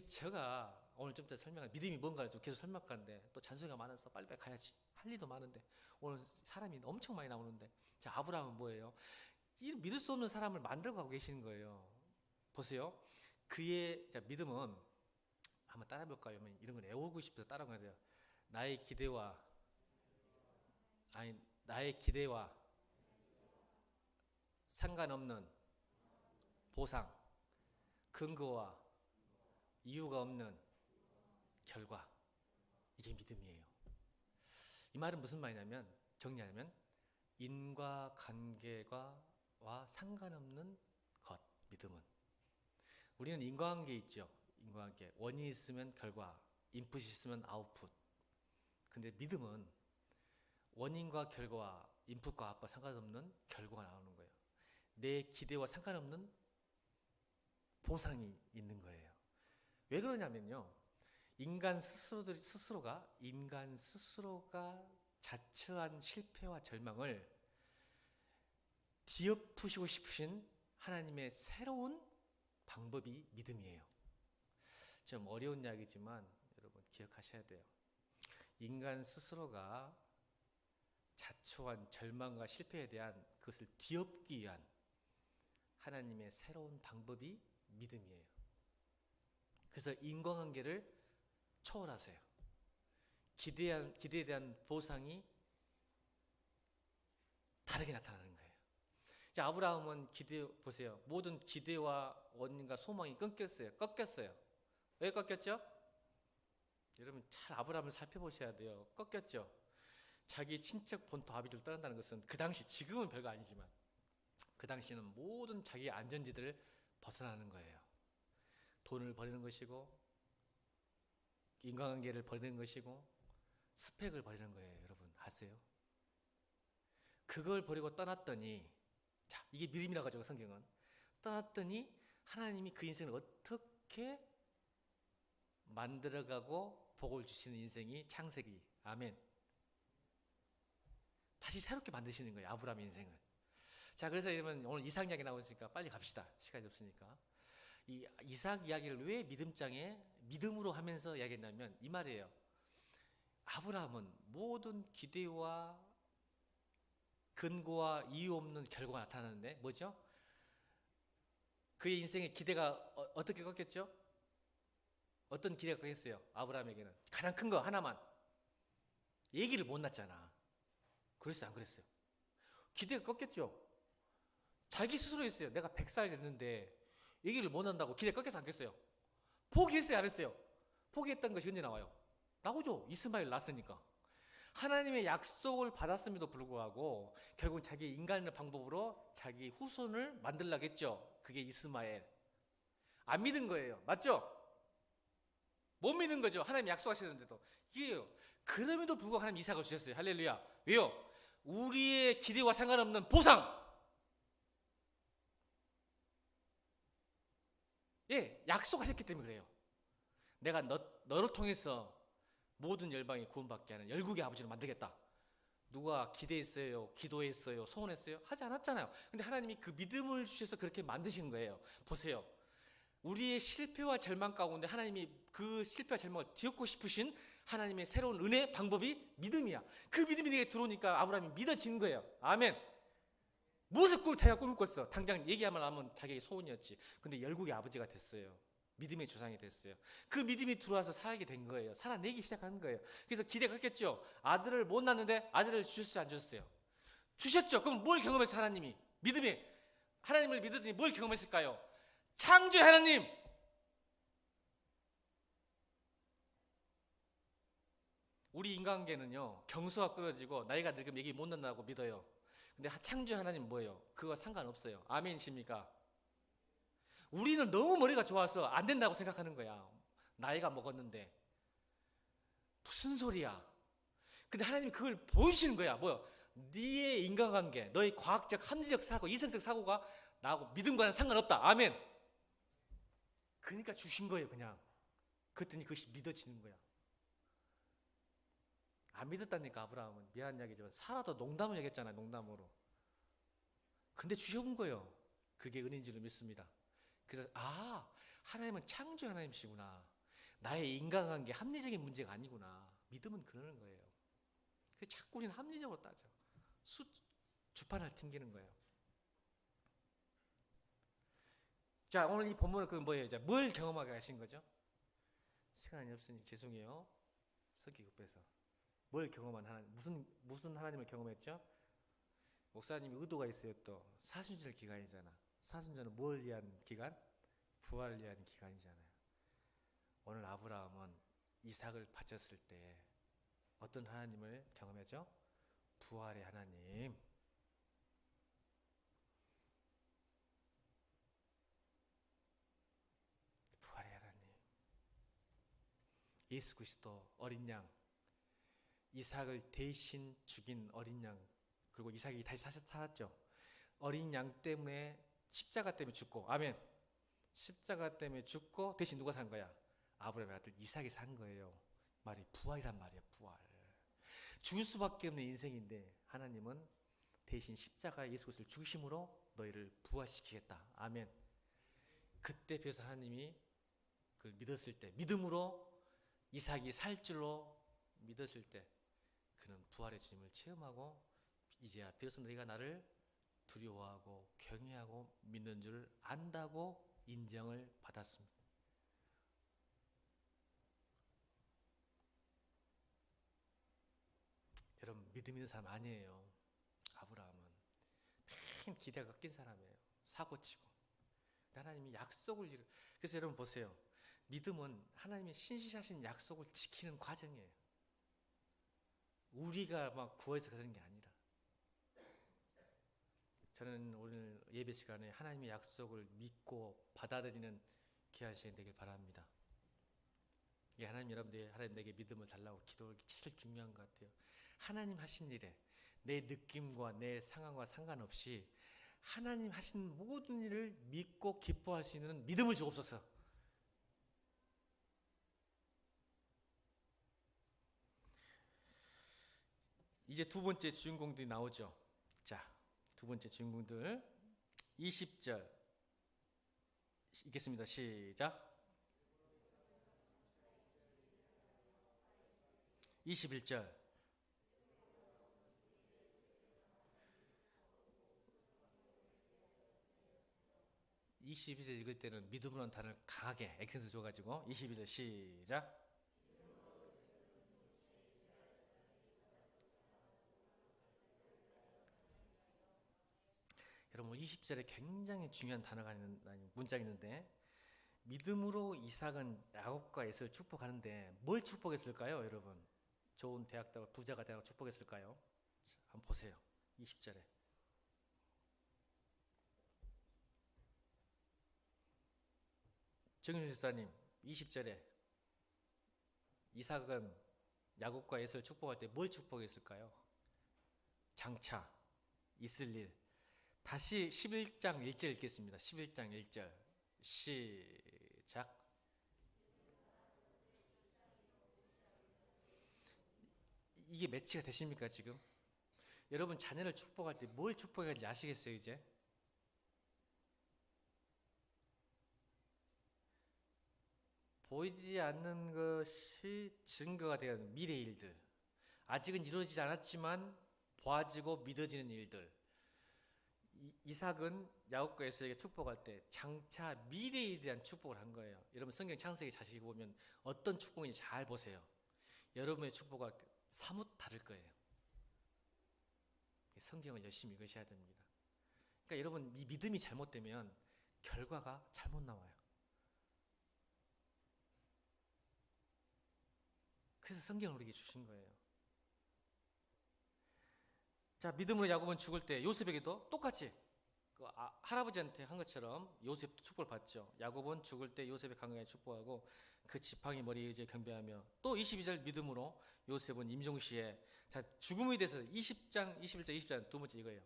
제가 오늘 좀 전에 설명한 믿음이 뭔가를 좀 계속 설명하는데 또 잔소리가 많아서 빨리빨리 가야지. 할 일도 많은데 오늘 사람이 엄청 많이 나오는데, 자, 아브라함은 뭐예요? 이 믿을 수 없는 사람을 만들고 가고 계시는 거예요. 보세요. 그의 믿음은 한번 따라해볼까요? 이런 건 외우고 싶어서 따라가야 돼요. 나의 기대와 상관없는 보상, 근거와 이유가 없는 결과. 이게 믿음이에요. 이 말은 무슨 말이냐면, 정리하면 인과관계와 상관없는 것. 믿음은, 우리는 인과관계 있죠. 인과관계, 원인이 있으면 결과, 인풋이 있으면 아웃풋. 근데 믿음은 원인과 결과와 인풋과 아웃풋 상관없는 결과가 나오는 거예요. 내 기대와 상관없는 보상이 있는 거예요. 왜 그러냐면요, 인간 스스로가 자처한 실패와 절망을 뒤엎으시고 싶으신 하나님의 새로운 방법이 믿음이에요. 좀 어려운 이야기지만 여러분 기억하셔야 돼요. 인간 스스로가 자초한 절망과 실패에 대한 그것을 뒤엎기 위한 하나님의 새로운 방법이 믿음이에요. 그래서 인과관계를 초월하세요. 기대에 대한 보상이 다르게 나타나는 거예요. 자, 아브라함은 보세요. 모든 기대와 원인과 소망이 꺾였어요. 왜 꺾였죠? 여러분 잘 아브라함을 살펴보셔야 돼요. 꺾였죠. 자기 친척 본토 아비를 떠난다는 것은 그 당시, 지금은 별거 아니지만 그 당시는 모든 자기의 안전지대를 벗어나는 거예요. 돈을 버리는 것이고, 인간관계를 버리는 것이고, 스펙을 버리는 거예요. 여러분 아세요? 그걸 버리고 떠났더니, 자, 이게 믿음이라고 하죠. 성경은 떠났더니 하나님이 그 인생을 어떻게 만들어가고 복을 주시는 인생이 창세기. 아멘. 다시 새롭게 만드시는 거예요, 아브라함의 인생을. 자, 그래서 여러분 오늘 이삭 이야기 나오니까 빨리 갑시다. 시간이 없으니까. 이 이삭 이야기를 왜 믿음장에 믿음으로 하면서 이야기했냐면 이 말이에요. 아브라함은 모든 기대와 근거와 이유 없는 결과가 나타나는데 뭐죠? 그의 인생의 기대가 어떻게 꺾였죠? 어떤 기대가 꺾였어요? 아브라함에게는 가장 큰 거 하나만, 얘기를 못 낳잖아. 그랬어요, 안 그랬어요? 기대가 꺾였죠. 자기 스스로 했어요. 내가 100살 됐는데 얘기를 못 한다고 기대 꺾여서 안 깼어요? 포기했어요, 안 했어요? 포기했던 것이 언제 나와요? 나오죠. 이스마엘 낳았으니까. 하나님의 약속을 받았음에도 불구하고 결국 자기 인간의 방법으로 자기 후손을 만들려고 했죠. 그게 이스마엘. 안 믿은 거예요. 맞죠? 못 믿는 거죠. 하나님 약속하시는데도. 이게요. 그럼에도 불구하고 하나님 이삭을 주셨어요. 할렐루야. 왜요? 우리의 기대와 상관없는 보상. 예, 약속하셨기 때문에 그래요. 내가 너를 통해서 모든 열방이 구원받게 하는 열국의 아버지로 만들겠다. 누가 기대했어요? 기도했어요? 소원했어요? 하지 않았잖아요. 근데 하나님이 그 믿음을 주셔서 그렇게 만드신 거예요. 보세요. 우리의 실패와 절망 가운데 하나님이 그 실패와 절망을 뒤엎고 싶으신 하나님의 새로운 은혜 방법이 믿음이야. 그 믿음이 내게 들어오니까 아브라함이 믿어진 거예요. 아멘. 무엇을 자기가 꿈을 꿨어. 당장 얘기하면 하면 자기의 소원이었지. 근데 열국의 아버지가 됐어요. 믿음의 조상이 됐어요. 그 믿음이 들어와서 살게 된 거예요. 살아내기 시작한 거예요. 그래서 기대가 컸겠죠. 아들을 못 낳는데 아들을 주셨어요, 안 주셨어요? 주셨죠. 그럼 뭘 경험했어요, 하나님이? 믿음이 하나님을 믿었더니 뭘 경험했을까요? 창조의 하나님. 우리 인간계는요, 경수가 끊어지고 나이가 늙으면 얘기 못 낳는다고 믿어요. 근데 창조의 하나님 뭐예요? 그거 상관없어요. 아멘이십니까? 우리는 너무 머리가 좋아서 안 된다고 생각하는 거야. 나이가 먹었는데 무슨 소리야? 근데 하나님이 그걸 보여주시는 거야. 뭐요? 네의 인간관계, 너의 과학적, 합리적 사고, 이성적 사고가 나하고 믿음과는 상관없다. 아멘. 그러니까 주신 거예요, 그냥. 그랬더니 그것이 믿어지는 거야. 안 믿었다니까, 아브라함은. 미안한 이야기지만 사라도 농담을 얘기했잖아요, 농담으로. 근데 주셔본 거예요. 그게 은혜인 줄 믿습니다. 그래서 하나님은 창조 하나님이시구나. 나의 인간관계, 합리적인 문제가 아니구나. 믿음은 그러는 거예요. 그래서 자꾸 우리는 합리적으로 따져. 주판을 튕기는 거예요. 자, 오늘 이 본문은 그 뭐예요? 이제 뭘 경험하게 하신 거죠? 시간이 없으니 죄송해요. 서기 급해서. 뭘 경험한 하나님? 무슨 하나님을 경험했죠? 목사님이 의도가 있어요. 또 사순절 기간이잖아. 사순절은 뭘 위한 기간? 부활을 위한 기간이잖아요. 오늘 아브라함은 이삭을 바쳤을 때 어떤 하나님을 경험했죠? 부활의 하나님. 부활의 하나님. 예수 그리스도 어린 양, 이삭을 대신 죽인 어린 양, 그리고 이삭이 다시 살았죠. 어린 양 때문에, 십자가 때문에 죽고, 아멘. 십자가 때문에 죽고 대신 누가 산 거야? 아브라함의 아들 이삭이 산 거예요. 말이 부활이란 말이야. 부활. 죽을 수밖에 없는 인생인데 하나님은 대신 십자가 예수 그리스도를 죽으심으로 너희를 부활시키겠다. 아멘. 그때 비로소 하나님이 그걸 믿었을 때, 믿음으로 이삭이 살 줄로 믿었을 때 그는 부활의 주님을 체험하고 이제야 비로소 너희가 나를 두려워하고 경외하고 믿는 줄 안다고 인정을 받았습니다. 여러분, 믿음 있는 사람 아니에요. 아브라함은 맨 기대가 꺾인 사람이에요. 사고치고. 하나님이 약속을 그래서 여러분 보세요. 믿음은 하나님의 신실하신 약속을 지키는 과정이에요. 우리가 막 구해서 그러는 게 아니라. 저는 오늘 예배 시간에 하나님의 약속을 믿고 받아들이는 귀한 시간 되길 바랍니다. 이게 하나님 내게 믿음을 달라고 기도하는 게 제일 중요한 것 같아요. 하나님 하신 일에 내 느낌과 내 상황과 상관없이 하나님 하신 모든 일을 믿고 기뻐할 수 있는 믿음을 주옵소서. 이제 두 번째 주인공들이 나오죠. 자, 두 번째 주인공들 20절 읽겠습니다. 시작. 21절. 22절 읽을 때는 믿음으로는 단어를 강하게 액센트 줘가지고 22절 시작. 여러분 20절에 굉장히 중요한 단어가 있는 문장이 있는데 믿음으로 이삭은 야곱과 에서를 축복하는데 뭘 축복했을까요? 여러분 좋은 대학 다고 부자가 되라고 축복했을까요? 자, 한번 보세요. 20절에 정윤 집사님 20절에 이삭은 야곱과 에서를 축복할 때 뭘 축복했을까요? 장차 있을 일. 다시 11장 1절 읽겠습니다. 11장 1절 시작. 이게 매치가 되십니까 지금? 여러분 자녀를 축복할 때 뭘 축복해야 할지 아시겠어요 이제? 보이지 않는 것이 증거가 되는 미래의 일들, 아직은 이루어지지 않았지만 보아지고 믿어지는 일들, 이삭은 야곱과 에서에게 축복할 때 장차 미래에 대한 축복을 한 거예요. 여러분 성경 창세기 자세히 보면 어떤 축복인지 잘 보세요. 여러분의 축복과 사뭇 다를 거예요. 성경을 열심히 읽으셔야 됩니다. 그러니까 여러분 이 믿음이 잘못되면 결과가 잘못 나와요. 그래서 성경을 우리에게 주신 거예요. 자, 믿음으로 야곱은 죽을 때 요셉에게도 똑같이 할아버지한테 한 것처럼 요셉도 축복을 받죠. 야곱은 죽을 때 요셉의 강경에 축복하고 그 지팡이 머리에 이제 경배하며, 또 22절 믿음으로 요셉은 임종시에, 자, 죽음에 대해서 20장, 21절, 20장 두 번째 이거예요.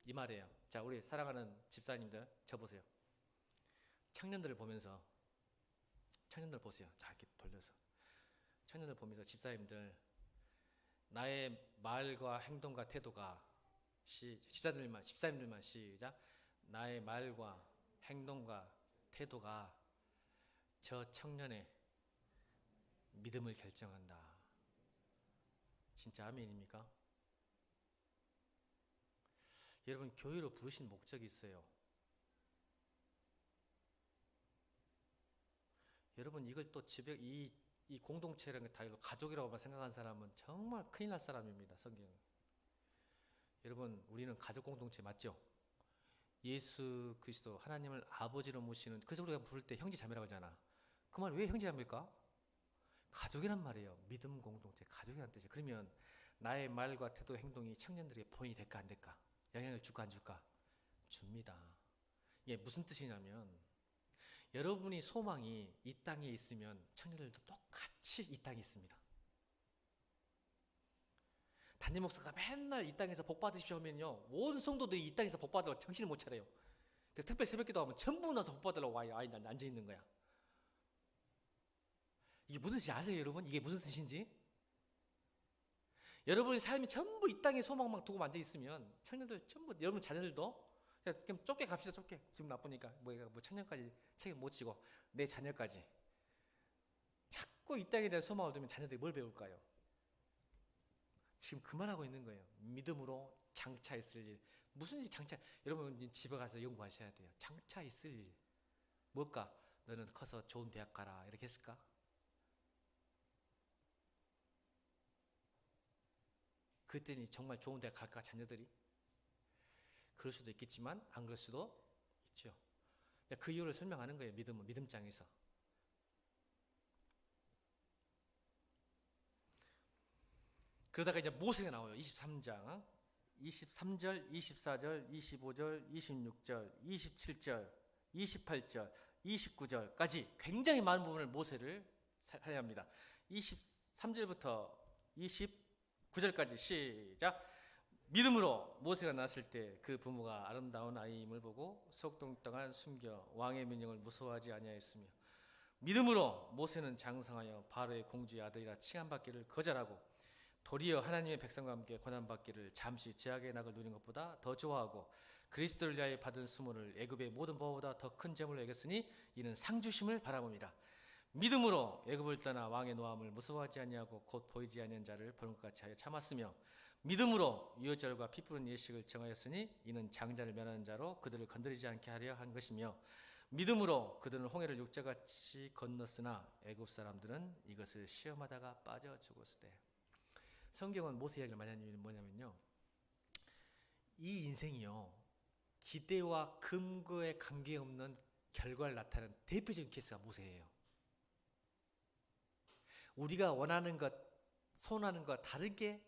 이 말이에요. 자, 우리 사랑하는 집사님들 저 보세요. 청년들을 보면서, 청년들 보세요. 자, 이렇게 돌려서 청년들 보면서 집사님들, 나의 말과 행동과 태도가 집사님들만 시작. 나의 말과 행동과 태도가 저 청년의 믿음을 결정한다. 진짜 아멘입니까? 여러분 교회로 부르신 목적이 있어요. 여러분 이걸 또 집에 이 공동체라는 다 가족이라고만 생각하는 사람은 정말 큰일 날 사람입니다. 성경은. 여러분 우리는 가족 공동체 맞죠? 예수 그리스도 하나님을 아버지로 모시는, 그래서 우리가 부를 때 형제 자매라고 하잖아. 그 말 왜 형제 자매일까? 가족이란 말이에요. 믿음 공동체, 가족이란 뜻이에요. 그러면 나의 말과 태도 행동이 청년들에게 본인이 될까 안 될까? 영향을 줄까 안 줄까? 줍니다. 이게 무슨 뜻이냐면 여러분이 소망이 이 땅에 있으면 청년들도 똑같이 이 땅에 있습니다. 담임 목사가 맨날 이 땅에서 복 받으십시오 하면요, 온 성도들이 이 땅에서 복 받으려고 정신을 못 차려요. 그래서 특별 새벽기도 하면 전부 나서 복 받으려고 앉아 있는 거야. 이게 무슨 뜻인지 아세요, 여러분? 이게 무슨 뜻인지? 여러분의 삶이 전부 이 땅에 소망만 두고 앉아 있으면 청년들 전부, 여러분 자녀들도 그냥 좁게 갑시다. 좁게. 지금 나쁘니까 뭐 청년까지 책임 못 지고 내 자녀까지 자꾸 이 땅에 대한 소망을 두면 자녀들이 뭘 배울까요? 지금 그만하고 있는 거예요. 믿음으로 장차 있을 일. 무슨 일 장차? 여러분 집에 가서 연구하셔야 돼요. 장차 있을 일 뭘까? 너는 커서 좋은 대학 가라 이렇게 했을까? 그때는 정말 좋은 대학 갈까 자녀들이? 그럴 수도 있겠지만 안 그럴 수도 있죠. 그 이유를 설명하는 거예요. 믿음은 믿음장에서. 그러다가 이제 모세가 나와요. 23장 23절, 24절, 25절, 26절, 27절, 28절, 29절까지 굉장히 많은 부분을 모세를 해야 합니다. 23절부터 29절까지 시작. 믿음으로 모세가 낳았을 때 그 부모가 아름다운 아이임을 보고 속동 동안 숨겨 왕의 명령을 무서워하지 아니하였으며, 믿음으로 모세는 장성하여 바로의 공주의 아들이라 칭함받기를 거절하고 도리어 하나님의 백성과 함께 고난받기를 잠시 제약의 낙을 누린 것보다 더 좋아하고 그리스도를 위하여 받은 수모를 애굽의 모든 보호보다 더 큰 재물로 여겼으니 이는 상주심을 바라봅니다. 믿음으로 애굽을 떠나 왕의 노함을 무서워하지 아니하고 곧 보이지 않는 자를 보는 것 같이 하여 참았으며, 믿음으로 유월절과 피 뿌린 예식을 정하였으니 이는 장자를 면하는 자로 그들을 건드리지 않게 하려 한 것이며, 믿음으로 그들은 홍해를 육자같이 건넜으나 애굽 사람들은 이것을 시험하다가 빠져 죽었으되. 성경은 모세 이야기를 많이 하는 이유는 뭐냐면요, 이 인생이요 기대와 근거에 관계없는 결과를 나타내는 대표적인 케이스가 모세예요. 우리가 원하는 것, 소원하는 것 다르게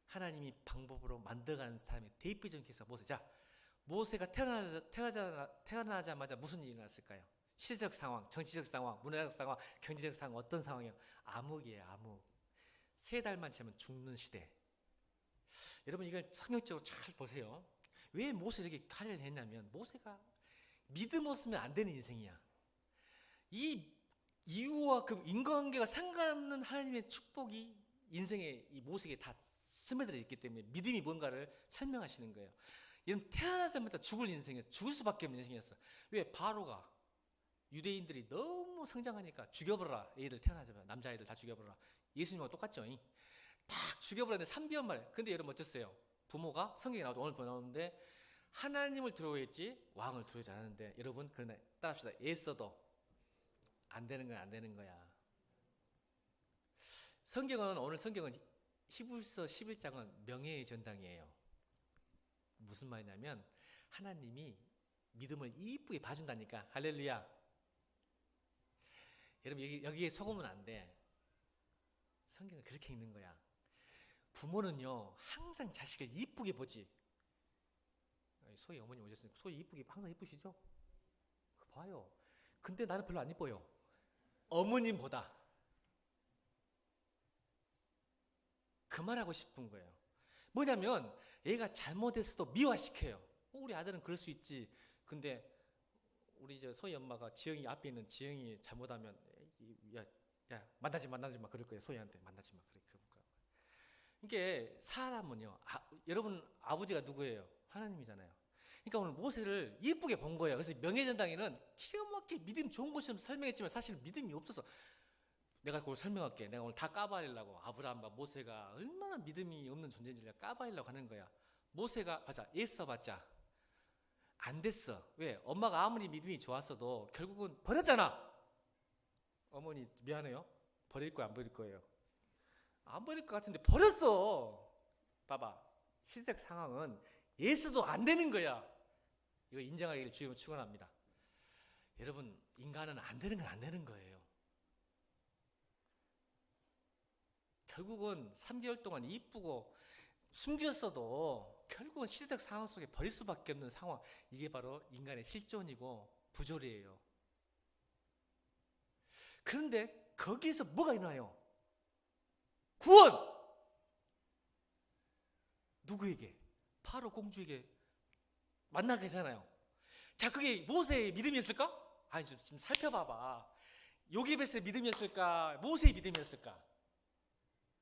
하나님이 방법으로 만들어가는 사람의 대표적인 케이스가 모세. 자, 모세가 태어나자마자 무슨 일이 났을까요? 시대적 상황, 정치적 상황, 문화적 상황, 경제적 상황, 어떤 상황이에요? 암흑이에요, 암흑. 3달만 지나면 죽는 시대. 여러분 이걸 성경적으로 잘 보세요. 왜 모세 이렇게 칼을 했냐면 모세가 믿음 없으면 안 되는 인생이야. 이 이유와 그 인간관계가 상관없는 하나님의 축복이 인생에 이 모세에게 다 스며들어 있기 때문에 믿음이 뭔가를 설명하시는 거예요. 이런 태어나자마자 죽을 인생이었어. 죽을 수밖에 없는 인생이었어. 왜? 바로가 유대인들이 너무 성장하니까 죽여버려라. 애들 태어나자마자 남자애들 다 죽여버려라. 예수님하고 똑같죠. 딱 죽여버렸는데 3개월 만에. 근데 여러분 어쩌어요? 부모가 성경에 나오죠. 오늘 나오는데 하나님을 두려워했지 왕을 두려워하지 않았는데, 여러분 그러나 따라합시다. 애써도 안 되는 건 안 되는 거야. 오늘 성경은 히브리서 11장은 명예의 전당이에요. 무슨 말이냐면 하나님이 믿음을 이쁘게 봐준다니까. 할렐루야. 여러분 여기에 속으면 안 돼. 성경은 그렇게 읽는 거야. 부모는요 항상 자식을 이쁘게 보지. 소희 어머니 오셨으니까 소희 이쁘게 항상 이쁘시죠? 봐요. 근데 나는 별로 안 이뻐요. 어머님보다. 그 말하고 싶은 거예요. 뭐냐면 얘가 잘못했어도 미화시켜요. 우리 아들은 그럴 수 있지. 근데 우리 소희 엄마가 지영이 앞에 있는 지영이 잘못하면 야 만나지 마 그럴 거예요. 소희한테 만나지 마 그래. 이게 사람은요. 여러분 아버지가 누구예요? 하나님이잖아요. 그러니까 오늘 모세를 이쁘게 본 거예요. 그래서 명예전당에는 기가 막히게 믿음 좋은 것처럼 설명했지만 사실 믿음이 없어서, 내가 그걸 설명할게. 내가 오늘 다 까발리려고. 아브라함과 모세가 얼마나 믿음이 없는 존재인지 내가 까발리려고 하는 거야. 모세가 애써봤자 안 됐어. 왜? 엄마가 아무리 믿음이 좋았어도 결국은 버렸잖아. 어머니 미안해요. 버릴 거야 안 버릴 거예요? 안 버릴 것 같은데 버렸어. 봐봐. 시대적 상황은 예수도 안 되는 거야. 이거 인정하기를 주님은 축원합니다. 여러분 인간은 안 되는 건 안 되는 거예요. 결국은 3개월 동안 이쁘고 숨겼어도 결국은 시대적 상황 속에 버릴 수밖에 없는 상황. 이게 바로 인간의 실존이고 부조리예요. 그런데 거기에서 뭐가 일어나요? 구원! 누구에게? 바로 공주에게 만나게 하잖아요. 자, 그게 모세의 믿음이었을까? 아니, 지금 살펴봐봐. 요게벳의 믿음이었을까? 모세의 믿음이었을까?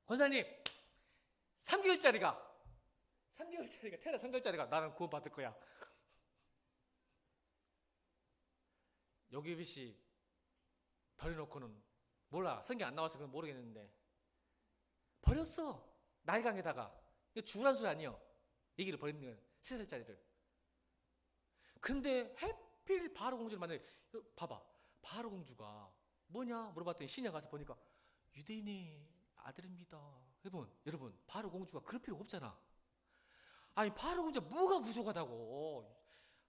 권사님, 3개월짜리가 태어나 3개월짜리가 나는 구원 받을 거야. 요게벳이 버려놓고는 몰라. 성경 안 나와서 그건 모르겠는데 버렸어. 나일강에다가. 죽으란 소리 아니에요. 얘기를 버리는 거예요. 3살짜리를. 근데 해필 바로 공주를 만나요. 봐봐. 바로 공주가 뭐냐 물어봤더니 신에 가서 보니까 유대인의 아들입니다. 여러분 바로 공주가 그럴 필요 없잖아. 아니 바로 공주가 뭐가 부족하다고.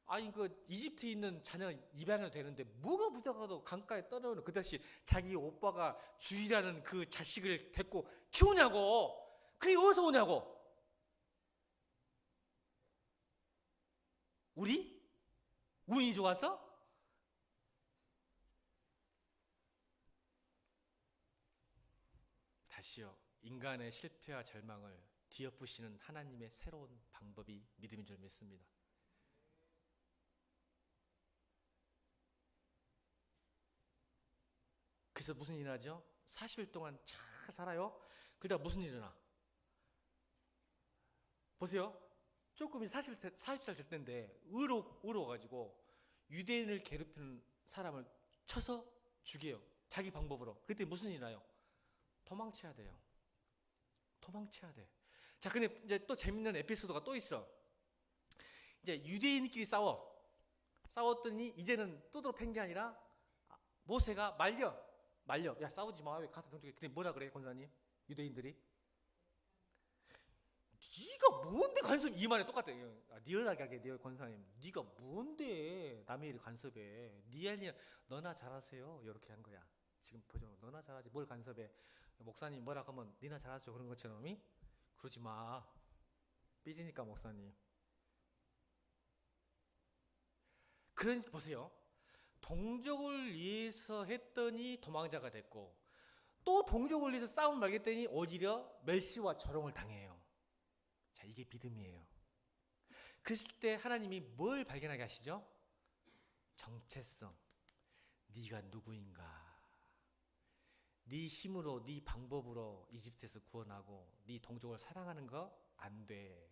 아니 그 이집트에 있는 자녀 입양해도 되는데 뭐가 부족하다고 강가에 떨어오는 그 당시 자기 오빠가 주일하는 그 자식을 데리고 키우냐고. 그게 어디서 오냐고. 우리? 운이 좋아서? 다시요. 인간의 실패와 절망을 뒤엎으시는 하나님의 새로운 방법이 믿음인 줄 믿습니다. 그래서 무슨 일이 나죠? 40일 동안 잘 살아요. 그러다가 무슨 일이 일어나? 보세요. 조금 40살 될 때인데 의로워가지고 유대인을 괴롭히는 사람을 쳐서 죽여요. 자기 방법으로. 그때 무슨 일이 나요? 도망쳐야 돼요. 도망쳐야 돼. 자, 근데 이제 또 재밌는 에피소드가 또 있어. 이제 유대인끼리 싸웠더니 이제는 두드러 팬 게 아니라 모세가 말려. 야, 싸우지 마. 왜 같은 동족이. 근데 뭐라 그래, 권사님? 유대인들이 네가 뭔데 간섭. 이 말에 똑같아. 리얼하게 하게 돼요, 권사님. 네가 뭔데 남의 일을 간섭해. 네 할 일 너나 잘하세요. 이렇게 한 거야. 지금 보죠. 너나 잘하지 뭘 간섭해. 목사님 뭐라 하면 니나 잘하세요 그런 것처럼. 그러지 마. 삐지니까 목사님. 그러니까 보세요. 동족을 위해서 했더니 도망자가 됐고, 또 동족을 위해서 싸움 말겠더니 오히려 멸시와 조롱을 당해요. 자, 이게 믿음이에요. 그랬을 때 하나님이 뭘 발견하게 하시죠? 정체성. 네가 누구인가? 네 힘으로 네 방법으로 이집트에서 구원하고 네 동족을 사랑하는 거 안 돼.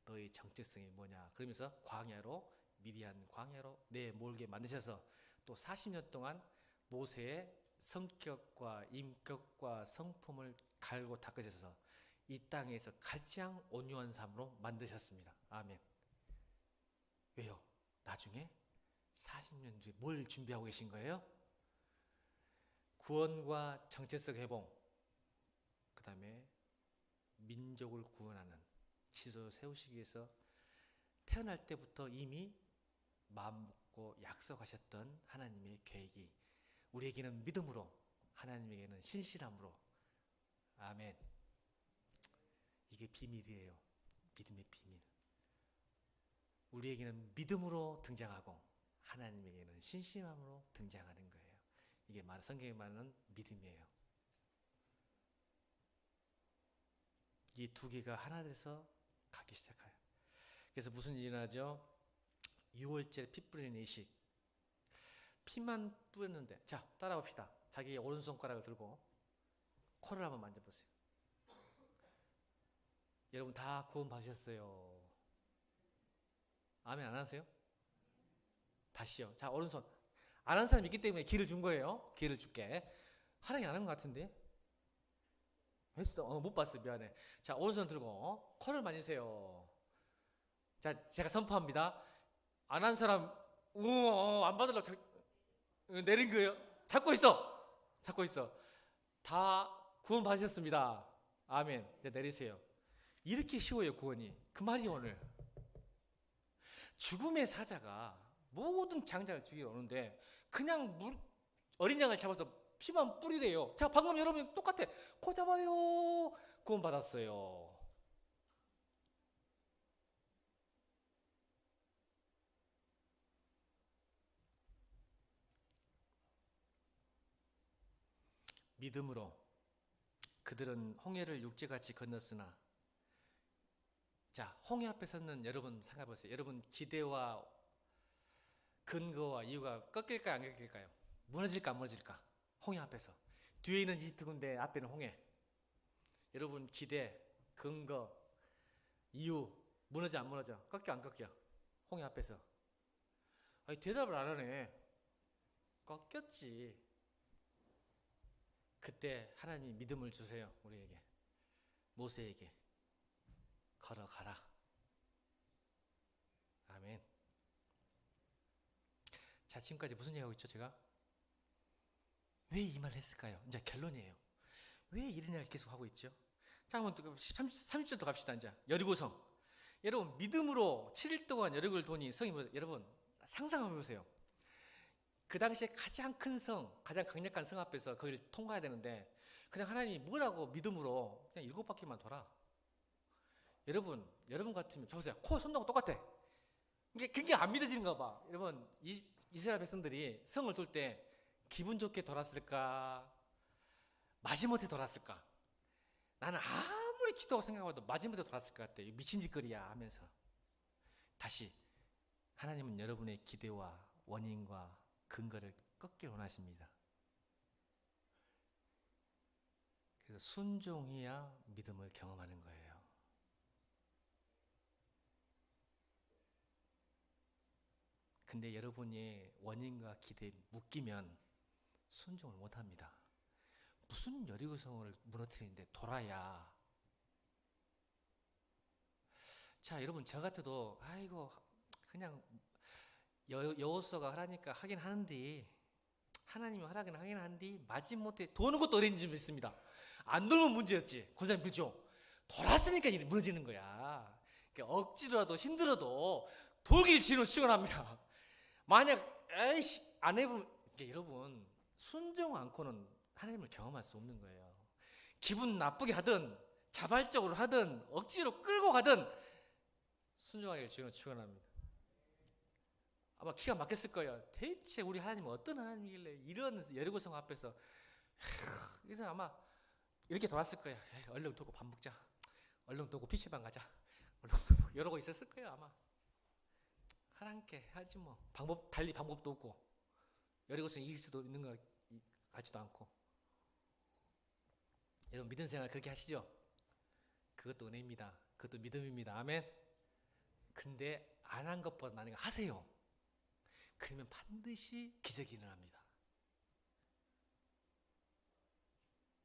너의 정체성이 뭐냐? 그러면서 미디안 광야로 내몰게 만드셔서 또 40년 동안 모세의 성격과 인격과 성품을 갈고 닦으셔서 이 땅에서 가장 온유한 삶으로 만드셨습니다. 아멘. 왜요? 나중에 40년 뒤에 뭘 준비하고 계신 거예요? 구원과 정체성 회복, 그 다음에 민족을 구원하는 지도를 세우시기 위해서 태어날 때부터 이미 마음 먹고 약속하셨던 하나님의 계획이 우리에게는 믿음으로, 하나님에게는 신실함으로. 아멘. 이게 비밀이에요. 믿음의 비밀. 우리에게는 믿음으로 등장하고 하나님에게는 신실함으로 등장하는 거예요. 이게 성경에 말하는 믿음이에요. 이 두 개가 하나 돼서 가기 시작해요. 그래서 무슨 일이 나죠? 6월째 피 뿌리는 의식. 피만 뿌렸는데, 자, 따라봅시다. 자기 오른손가락을 들고 코를 한번 만져보세요. 여러분 다 구원 받으셨어요. 아멘 안 하세요? 다시요. 자, 오른손. 안 한 사람이 있기 때문에 기회를 준 거예요. 기회를 줄게. 하나님 안 한 것 같은데? 했어. 못 봤어. 미안해. 자, 오른손 들고 코를 만지세요. 자, 제가 선포합니다. 안 한 사람, 안 받으려고 내린 거예요. 잡고 있어. 잡고 있어. 다 구원 받으셨습니다. 아멘. 이제 내리세요. 이렇게 쉬워요, 구원이. 그 말이 오늘. 죽음의 사자가 모든 장자를 죽이러 오는데 그냥 어린 양을 잡아서 피만 뿌리래요. 자, 방금 여러분 똑같아. 코 잡아요. 구원 받았어요. 믿음으로 그들은 홍해를 육지같이 건넜으나, 자, 홍해 앞에 서는 여러분 생각해보세요. 여러분 기대와 근거와 이유가 꺾일까요, 안 꺾일까요? 무너질까 안 무너질까? 홍해 앞에서. 뒤에 있는 이집트군대, 앞에는 홍해. 여러분 기대, 근거, 이유 무너져 안 무너져? 꺾여 안 꺾여? 홍해 앞에서. 아니, 대답을 안 하네. 꺾였지. 그때 하나님 믿음을 주세요. 우리에게, 모세에게. 걸어가라. 아멘. 자, 지금까지 무슨 얘기하고 있죠, 제가? 왜 이 말을 했을까요? 이제 결론이에요. 왜 이런 이야기를 계속 하고 있죠? 자, 한번 30절 더 갑시다. 이제 여리고성. 여러분 믿음으로 7일 동안 여리고를 도니 성이 뭐죠? 여러분 상상해 보세요. 그 당시에 가장 큰 성, 가장 강력한 성 앞에서 거기를 통과해야 되는데 그냥 하나님이 뭐라고 믿음으로 그냥 7바퀴만 돌아. 여러분 같으면 보세요. 코 손하고 똑같아. 이게 그게 안 믿어지는가 봐. 여러분 이스라엘 백성들이 성을 돌 때 기분 좋게 돌았을까? 마지못해 돌았을까? 나는 아무리 기도하고 생각해도 마지못해 돌았을 것 같아. 미친 짓거리야 하면서. 다시 하나님은 여러분의 기대와 원인과 근거를 꺾기를 원하십니다. 그래서 순종해야 믿음을 경험하는 거예요. 근데 여러분의 원인과 기대에 묶이면 순종을 못합니다. 무슨 여리고성을 무너뜨리는데 돌아야. 자, 여러분 저 같아도 아이고 그냥 여호수아가 하라니까 하긴 하는데, 하나님이 하라긴 하긴 하는데 마지못해 도는 것도 어려운 줄 믿습니다. 안 돌면 문제였지. 고사님 그죠? 돌았으니까 무너지는 거야. 그러니까 억지로라도 힘들어도 돌길 지는 시원합니다. 만약 에이씨 안 해보면, 여러분 순종 않고는 하나님을 경험할 수 없는 거예요. 기분 나쁘게 하든 자발적으로 하든 억지로 끌고 가든 순종하기를 주는 축원합니다. 아마 기가 막혔을 거예요. 대체 우리 하나님은 어떤 하나님이길래 이런 여리고성 앞에서. 그래서 아마 이렇게 돌았을 거예요. 얼른 돌고 밥 먹자. 얼른 돌고 PC방 가자. 얼른 돌고 이러고 있었을 거예요 아마. 하나님께 하지 뭐. 달리 방법도 없고 여리고성 이길 수도 있는 것 같지도 않고. 여러분 믿음 생활 그렇게 하시죠? 그것도 은혜입니다. 그것도 믿음입니다. 아멘. 근데 안 한 것보다 나는 하세요. 그러면 반드시 기적이 일어납니다.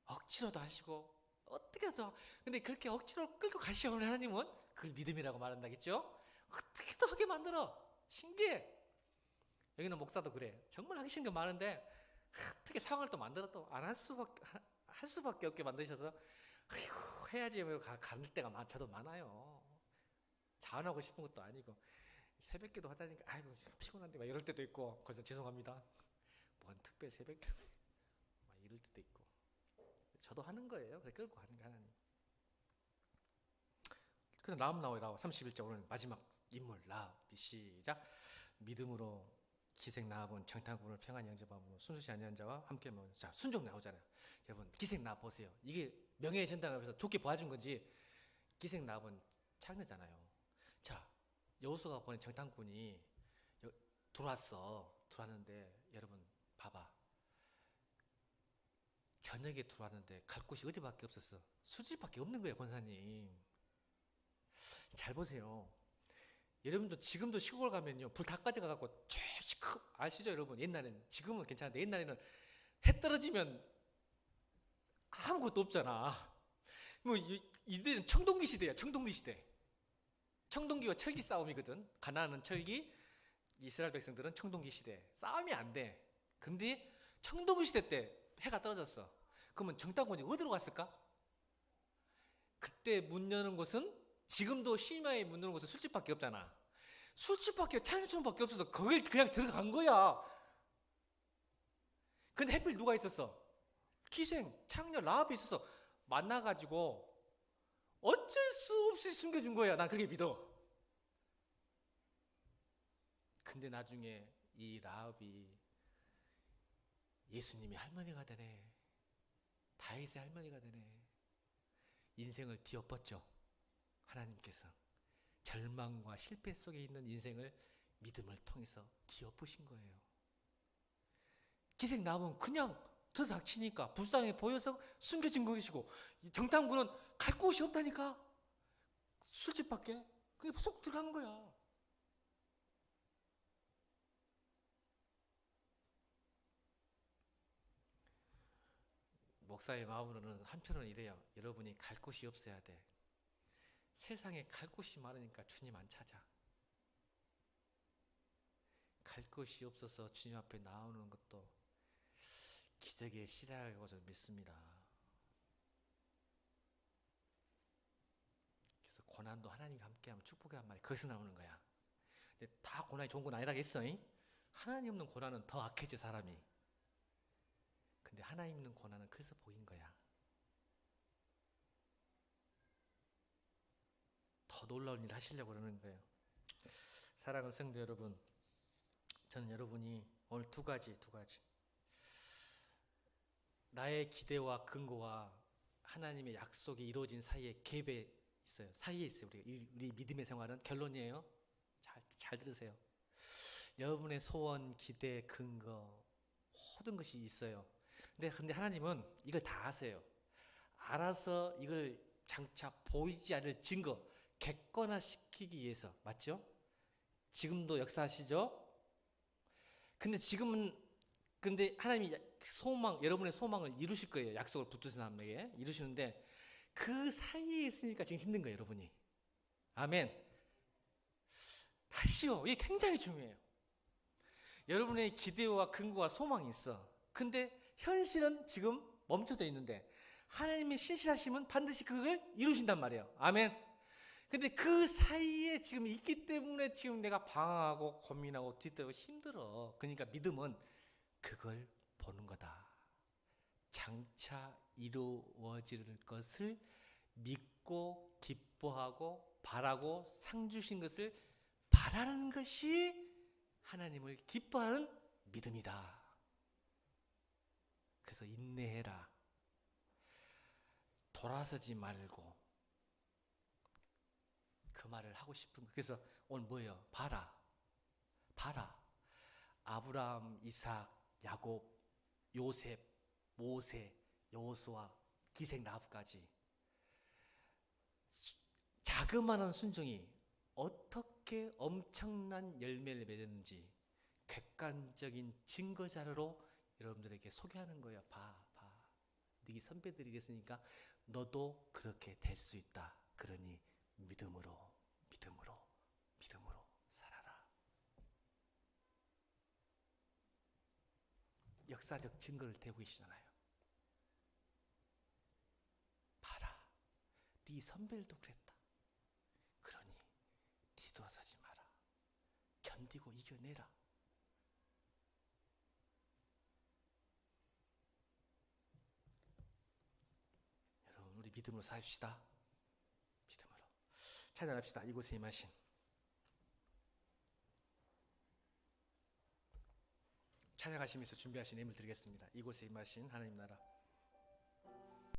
억지로도 하시고 어떻게든. 근데 그렇게 억지로 끌고 가시면 하나님은 그걸 믿음이라고 말한다겠죠? 어떻게든 하게 만들어. 신기해. 여기는 목사도 그래. 정말 하기 싫은 게 많은데 어떻게 상황을 또 만들어 또 안 할 수밖에 없게 만드셔서 아이고 해야지 가는 때가 저도 많아요. 자원하고 싶은 것도 아니고 새벽기도 하자니까 아이고 피곤한데 막 이럴 때도 있고 그래서 죄송합니다. 뭔 특별 새벽기도 막 이럴 때도 있고 저도 하는 거예요. 그래서 끌고 가는 게 하나님. 그래서 라합 나오라고 31절 오늘 마지막 인물 라합이 시작. 믿음으로 기생 라합은 정탐꾼을 평안히 영접하고 순수치 아니한 자와 함께 자 순종 나오잖아요. 여러분 기생 라합 보세요. 이게 명예의 전당을 위해서 좋게 봐준 거지. 기생 라합은 창녀잖아요. 자 여호수아가 보낸 정탐꾼이 들어왔는데 여러분 봐봐. 저녁에 들어왔는데 갈 곳이 어디밖에 없었어. 술집밖에 없는 거예요. 권사님 잘 보세요. 여러분도 지금도 시골 가면요 불 다 꺼져가지고 아시죠 여러분? 옛날에는 지금은 괜찮은데 옛날에는 해 떨어지면 아무것도 없잖아. 뭐 이때는 청동기 시대야. 청동기 시대. 청동기와 철기 싸움이거든. 가나안은 철기, 이스라엘 백성들은 청동기 시대. 싸움이 안 돼. 근데 청동기 시대 때 해가 떨어졌어. 그러면 정탐꾼이 어디로 갔을까? 그때 문 여는 곳은 지금도 심야에 문 여는 곳은 술집밖에 없잖아. 술집밖에 창녀촌밖에 없어서 거길 그냥 들어간 거야. 근데 하필 누가 있었어? 기생 창녀 라합이 있어서 만나가지고 어쩔 수 없이 숨겨준 거야. 난 그게 믿어. 근데 나중에 이 라합이 예수님이 할머니가 되네. 다윗의 할머니가 되네. 인생을 뒤엎었죠. 하나님께서 절망과 실패 속에 있는 인생을 믿음을 통해서 뒤엎으신 거예요. 기생 라합은 그냥 들어닥치니까 불쌍해 보여서 숨겨진 것이고 정탐꾼은 갈 곳이 없다니까. 술집밖에. 그게 쏙 들어간 거야. 목사의 마음으로는 한편으로는 이래요. 여러분이 갈 곳이 없어야 돼. 세상에 갈 곳이 많으니까 주님 안 찾아. 갈 곳이 없어서 주님 앞에 나오는 것도 기적의 시작이라고 저는 믿습니다. 그래서 고난도 하나님과 함께하면 축복이란 말이 거기서 나오는 거야. 근데 다 고난이 좋은 건 아니라겠어. 하나님 없는 고난은 더 악해져 사람이. 근데 하나님 있는 고난은 그래서 복인 거야. 더 놀라운 일 하시려고 그러는 거예요. 사랑하는 성도 여러분, 저는 여러분이 오늘 두 가지 나의 기대와 근거와 하나님의 약속이 이루어진 사이에 갭에 있어요. 사이에 있어요. 우리 믿음의 생활은 결론이에요. 잘 들으세요. 여러분의 소원, 기대, 근거 모든 것이 있어요. 근데 하나님은 이걸 다 아세요. 알아서 이걸 장차 보이지 않을 증거 객관화시키기 위해서. 맞죠? 지금도 역사하시죠? 근데 하나님이 여러분의 소망을 이루실 거예요. 약속을 붙드신 사람에게 이루시는데 그 사이에 있으니까 지금 힘든 거예요, 여러분이. 아멘. 다시요. 이게 굉장히 중요해요. 여러분의 기대와 근거와 소망이 있어. 근데 현실은 지금 멈춰져 있는데 하나님의 신실하심은 반드시 그걸 이루신단 말이에요. 아멘. 근데 그 사이에 지금 있기 때문에 지금 내가 방황하고 고민하고 뒤떨고 힘들어. 그러니까 믿음은 그걸 보는 거다. 장차 이루어질 것을 믿고 기뻐하고 바라고 상 주신 것을 바라는 것이 하나님을 기뻐하는 믿음이다. 그래서 인내해라. 돌아서지 말고. 그 말을 하고 싶은 거예요. 그래서 오늘 뭐예요? 봐라. 아브라함, 이삭, 야곱, 요셉, 모세, 여호수아, 기생 라합까지 자그마한 순종이 어떻게 엄청난 열매를 맺었는지 객관적인 증거 자료로 여러분들에게 소개하는 거예요. 봐. 네 선배들이 그랬으니까 너도 그렇게 될 수 있다. 그러니 믿음으로 살아라. 역사적 증거를 대고 계시잖아요. 봐라, 네 선배들도 그랬다. 그러니 뒤돌아서지 마라. 견디고 이겨내라. 여러분, 우리 믿음으로 삽시다. 믿음으로 찬양합시다. 이곳에 임하신 찬양하시면서 준비하신 예물 드리겠습니다. 이곳에 임하신 하나님 나라.